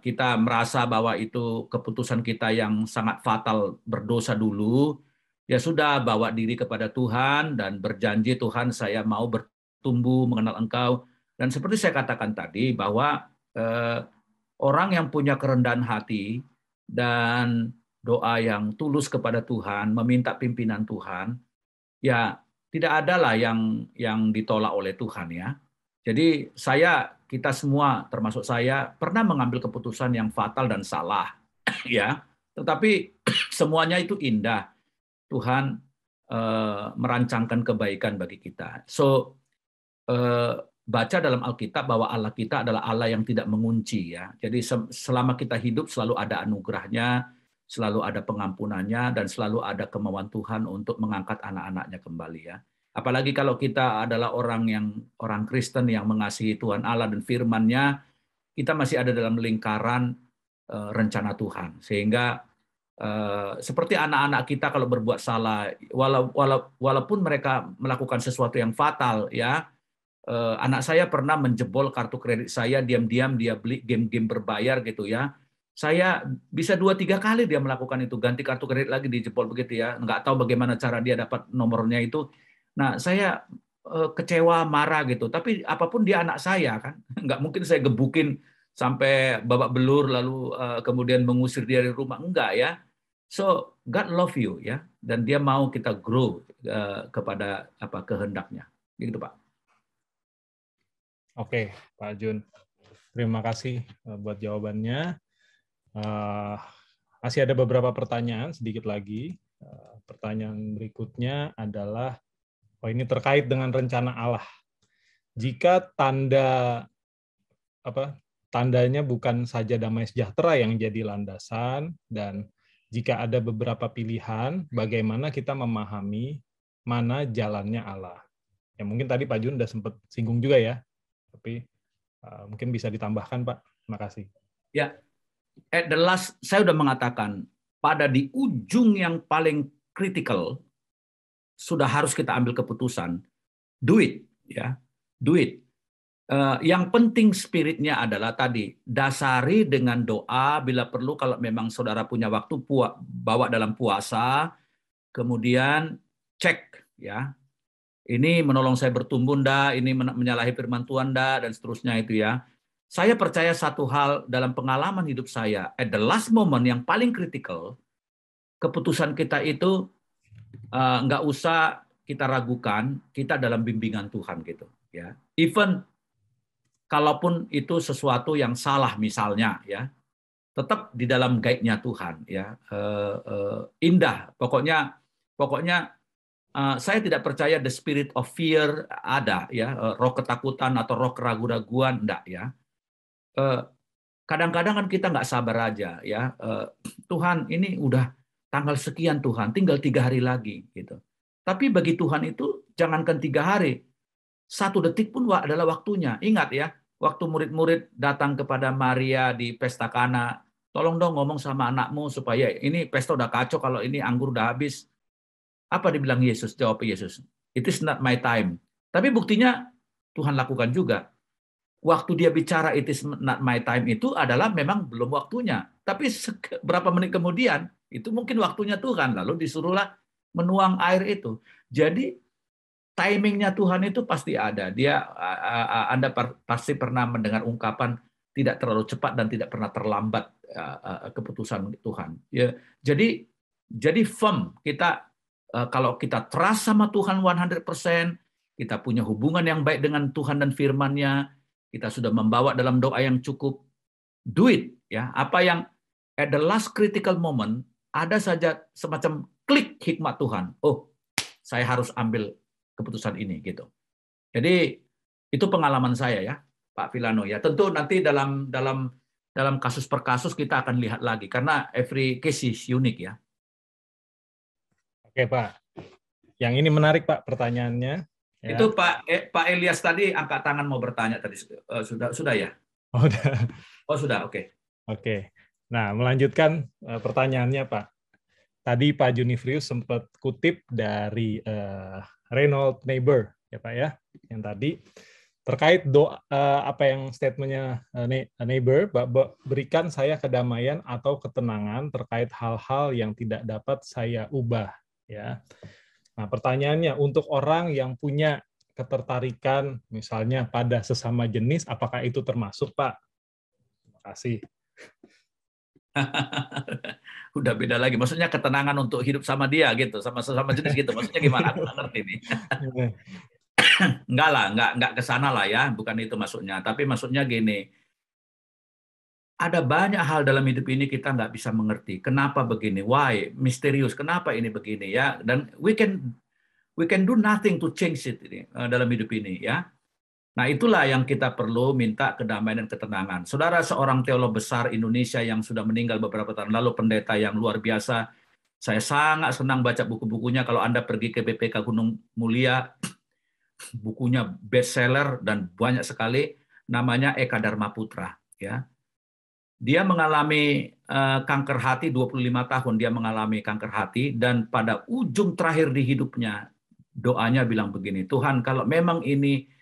kita merasa bahwa itu keputusan kita yang sangat fatal, berdosa dulu, ya sudah, bawa diri kepada Tuhan dan berjanji, Tuhan saya mau bertumbuh mengenal Engkau. Dan seperti saya katakan tadi, bahwa orang yang punya kerendahan hati, dan doa yang tulus kepada Tuhan, meminta pimpinan Tuhan, ya tidak adalah yang ditolak oleh Tuhan ya. Jadi kita semua termasuk saya pernah mengambil keputusan yang fatal dan salah ya. Tetapi semuanya itu indah. Tuhan merancangkan kebaikan bagi kita. So baca dalam Alkitab bahwa Allah kita adalah Allah yang tidak mengunci ya. Jadi selama kita hidup selalu ada anugerahnya, selalu ada pengampunannya, dan selalu ada kemauan Tuhan untuk mengangkat anak-anaknya kembali ya. Apalagi kalau kita adalah orang Kristen yang mengasihi Tuhan Allah dan firman-Nya, kita masih ada dalam lingkaran rencana Tuhan. Sehingga seperti anak-anak kita kalau berbuat salah, walaupun mereka melakukan sesuatu yang fatal ya, anak saya pernah menjebol kartu kredit saya, diam-diam dia beli game-game berbayar gitu ya. Saya bisa 2-3 kali dia melakukan itu, ganti kartu kredit lagi dijebol begitu ya. Nggak tahu bagaimana cara dia dapat nomornya itu. Nah, saya kecewa, marah gitu. Tapi apapun dia anak saya kan, nggak mungkin saya gebukin sampai babak belur lalu kemudian mengusir dia dari rumah, enggak ya. So God love you ya, dan dia mau kita grow kepada kehendaknya. Gitu Pak. Oke, Pak Jun. Terima kasih buat jawabannya. Masih ada beberapa pertanyaan, sedikit lagi. Pertanyaan berikutnya adalah, ini terkait dengan rencana Allah. Jika tandanya bukan saja damai sejahtera yang jadi landasan, dan jika ada beberapa pilihan, bagaimana kita memahami mana jalannya Allah? Ya mungkin tadi Pak Jun udah sempat singgung juga ya, tapi mungkin bisa ditambahkan Pak. Terima kasih. Ya, at the last saya sudah mengatakan pada di ujung yang paling kritikal sudah harus kita ambil keputusan. Do it, ya, do it. Yang penting spiritnya adalah tadi dasari dengan doa, bila perlu kalau memang saudara punya waktu bawa dalam puasa, kemudian cek ya. Ini menolong saya bertumbuh ndak, ini menyalahi firman Tuhan ndak, dan seterusnya itu ya. Saya percaya satu hal dalam pengalaman hidup saya, at the last moment yang paling kritikal, keputusan kita itu nggak usah kita ragukan, kita dalam bimbingan Tuhan gitu ya. Even kalaupun itu sesuatu yang salah misalnya ya, tetap di dalam guide-nya Tuhan ya. Indah pokoknya saya tidak percaya the spirit of fear ada ya, roh ketakutan atau roh keraguan-raguan enggak ya. Kadang-kadang kan kita nggak sabar aja ya, Tuhan ini udah tanggal sekian Tuhan, tinggal 3 hari lagi gitu. Tapi bagi Tuhan itu jangankan 3 hari, 1 detik pun adalah waktunya. Ingat ya, waktu murid-murid datang kepada Maria di pesta Kana, tolong dong ngomong sama anakmu supaya ini pesta udah kacau kalau ini anggur udah habis. Apa dibilang Yesus? Jawab Yesus, it is not my time. Tapi buktinya Tuhan lakukan juga. Waktu dia bicara it is not my time itu adalah memang belum waktunya. Tapi berapa menit kemudian, itu mungkin waktunya Tuhan. Lalu disuruhlah menuang air itu. Jadi timingnya Tuhan itu pasti ada. Anda pasti pernah mendengar ungkapan tidak terlalu cepat dan tidak pernah terlambat keputusan Tuhan. Ya, jadi firm kita. Kalau kita trust sama Tuhan 100%, kita punya hubungan yang baik dengan Tuhan dan firman-Nya, kita sudah membawa dalam doa yang cukup, do it ya. Apa yang at the last critical moment ada saja semacam klik hikmat Tuhan. Oh, saya harus ambil keputusan ini gitu. Jadi itu pengalaman saya ya, Pak Villano ya. Tentu nanti dalam kasus per kasus kita akan lihat lagi karena every case is unique ya. Oke Pak, yang ini menarik Pak pertanyaannya. Ya. Itu Pak Elias tadi angkat tangan mau bertanya tadi, sudah ya? Oh, udah. Oh sudah, oke. Oke. Nah melanjutkan pertanyaannya Pak. Tadi Pak Junifrius sempat kutip dari Reynold Neighbor ya Pak ya, yang tadi terkait doa apa yang statementnya Neighbor, berikan saya kedamaian atau ketenangan terkait hal-hal yang tidak dapat saya ubah. Ya. Nah, pertanyaannya untuk orang yang punya ketertarikan misalnya pada sesama jenis, apakah itu termasuk, Pak? Terima kasih. Udah beda lagi. Maksudnya ketenangan untuk hidup sama dia gitu, sama sesama jenis gitu. Maksudnya gimana? Aku nggak ngerti nih. Enggak lah, enggak ke sana lah ya. Bukan itu maksudnya. Tapi maksudnya gini, ada banyak hal dalam hidup ini kita nggak bisa mengerti. Kenapa begini? Why? Misterius. Kenapa ini begini ya? Dan we can do nothing to change it ini dalam hidup ini ya. Nah, itulah yang kita perlu minta kedamaian dan ketenangan. Saudara, seorang teolog besar Indonesia yang sudah meninggal beberapa tahun lalu, pendeta yang luar biasa. Saya sangat senang baca buku-bukunya. Kalau Anda pergi ke BPK Gunung Mulia, bukunya bestseller dan banyak sekali. Namanya Eka Dharma Putra. Ya. Dia mengalami kanker hati 25 tahun. Dia mengalami kanker hati dan pada ujung terakhir di hidupnya, doanya bilang begini, Tuhan, kalau memang ini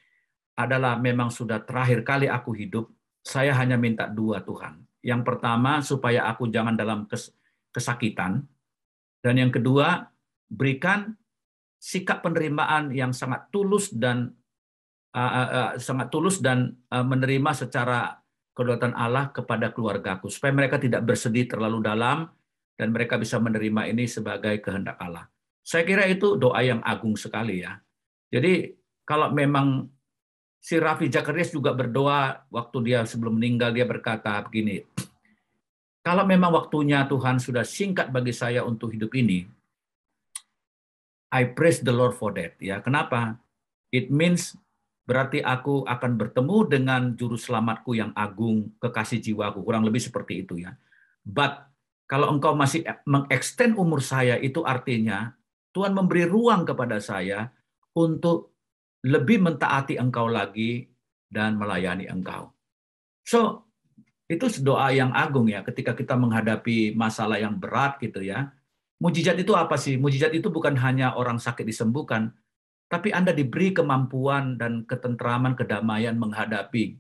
adalah memang sudah terakhir kali aku hidup, saya hanya minta dua, Tuhan. Yang pertama, supaya aku jangan dalam kesakitan. Dan yang kedua, berikan sikap penerimaan yang sangat tulus dan menerima secara kedaulatan Allah kepada keluargaku, supaya mereka tidak bersedih terlalu dalam dan mereka bisa menerima ini sebagai kehendak Allah. Saya kira itu doa yang agung sekali ya. Jadi kalau memang si Raffi Zakarias juga berdoa waktu dia sebelum meninggal, dia berkata begini, kalau memang waktunya Tuhan sudah singkat bagi saya untuk hidup ini, I praise the Lord for that. Ya, kenapa? It means berarti aku akan bertemu dengan juru selamatku yang agung, kekasih jiwaku, kurang lebih seperti itu ya. But kalau engkau masih mengextend umur saya, itu artinya Tuhan memberi ruang kepada saya untuk lebih mentaati engkau lagi dan melayani engkau. So, itu doa yang agung ya ketika kita menghadapi masalah yang berat gitu ya. Mujizat itu apa sih? Mujizat itu bukan hanya orang sakit disembuhkan, tapi Anda diberi kemampuan dan ketentraman, kedamaian menghadapi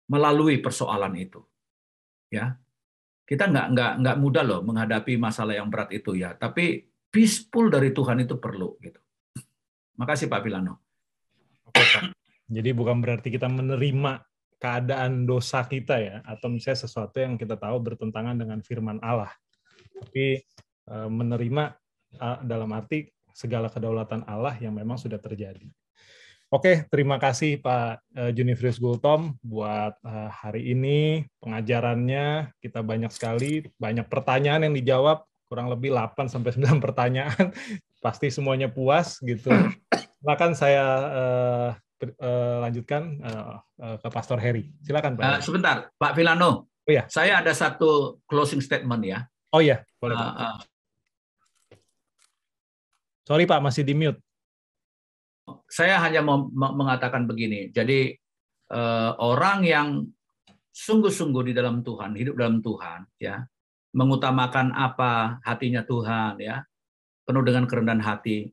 melalui persoalan itu. Ya, kita nggak mudah loh menghadapi masalah yang berat itu ya. Tapi peaceful dari Tuhan itu perlu gitu. Makasih Pak Filano. Oke Pak. Jadi bukan berarti kita menerima keadaan dosa kita ya, atau misalnya sesuatu yang kita tahu bertentangan dengan firman Allah. Tapi menerima dalam arti segala kedaulatan Allah yang memang sudah terjadi. Oke, terima kasih Pak Junifrius Gultom buat hari ini pengajarannya. Kita banyak sekali, banyak pertanyaan yang dijawab, kurang lebih 8-9 pertanyaan. Pasti semuanya puas gitu. Silakan saya lanjutkan ke Pastor Heri. Silakan Pak. Sebentar, Pak Filano. Oh ya. Saya ada satu closing statement ya. Oh ya, boleh Pak. Sorry Pak, masih di mute. Saya hanya mau mengatakan begini. Jadi orang yang sungguh-sungguh di dalam Tuhan, hidup dalam Tuhan, ya, mengutamakan apa hatinya Tuhan, ya, penuh dengan kerendahan hati,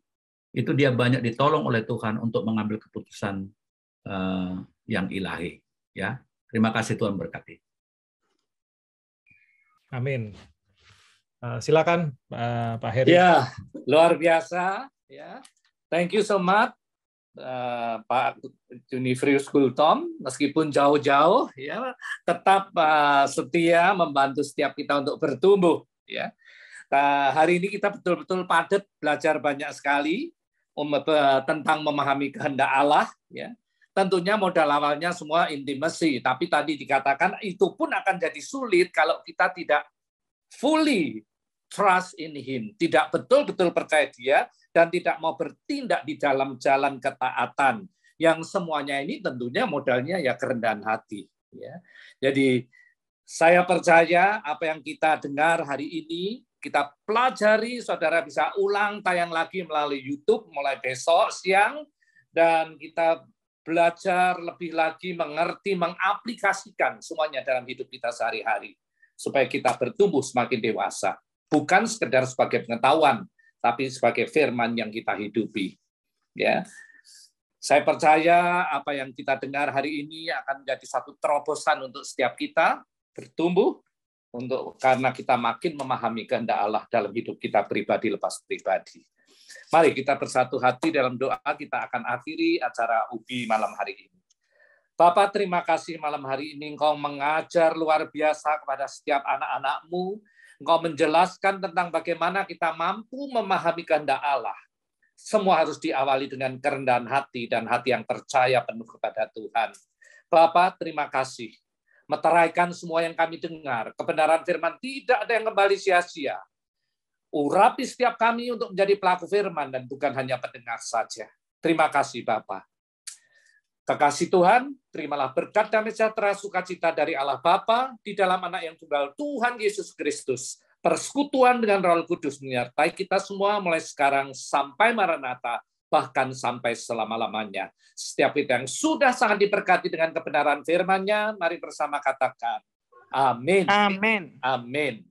itu dia banyak ditolong oleh Tuhan untuk mengambil keputusan yang ilahi. Ya, terima kasih, Tuhan berkati. Amin. Silakan Pak Heri. Ya, luar biasa. Ya, thank you so much, Pak Junifrius Gultom. Meskipun jauh-jauh, ya, tetap setia membantu setiap kita untuk bertumbuh. Ya, hari ini kita betul-betul padat belajar banyak sekali tentang memahami kehendak Allah. Ya, tentunya modal awalnya semua intimacy, tapi tadi dikatakan itu pun akan jadi sulit kalau kita tidak fully trust in Him, tidak betul-betul percaya Dia, dan tidak mau bertindak di dalam jalan ketaatan. Yang semuanya ini tentunya modalnya ya kerendahan hati. Ya. Jadi saya percaya apa yang kita dengar hari ini, kita pelajari, saudara bisa ulang tayang lagi melalui YouTube mulai besok siang, dan kita belajar lebih lagi mengerti, mengaplikasikan semuanya dalam hidup kita sehari-hari, supaya kita bertumbuh semakin dewasa. Bukan sekedar sebagai pengetahuan, tapi sebagai firman yang kita hidupi. Ya, saya percaya apa yang kita dengar hari ini akan menjadi satu terobosan untuk setiap kita bertumbuh, karena kita makin memahami kehendak Allah dalam hidup kita pribadi lepas pribadi. Mari kita bersatu hati dalam doa, kita akan akhiri acara UBI malam hari ini. Bapak, terima kasih malam hari ini Engkau mengajar luar biasa kepada setiap anak-anak-Mu. Engkau menjelaskan tentang bagaimana kita mampu memahami kehendak Allah. Semua harus diawali dengan kerendahan hati dan hati yang percaya penuh kepada Tuhan. Bapak, terima kasih. Meteraikan semua yang kami dengar. Kebenaran firman tidak ada yang kembali sia-sia. Urapi setiap kami untuk menjadi pelaku firman dan bukan hanya pendengar saja. Terima kasih Bapak. Kekasih Tuhan, terimalah berkat damai sejahtera sukacita dari Allah Bapa di dalam Anak yang tunggal Tuhan Yesus Kristus. Persekutuan dengan Roh Kudus menyertai kita semua mulai sekarang sampai Maranatha, bahkan sampai selama-lamanya. Setiap kita yang sudah sangat diberkati dengan kebenaran firman-Nya, mari bersama katakan, amin. Amin. Amin.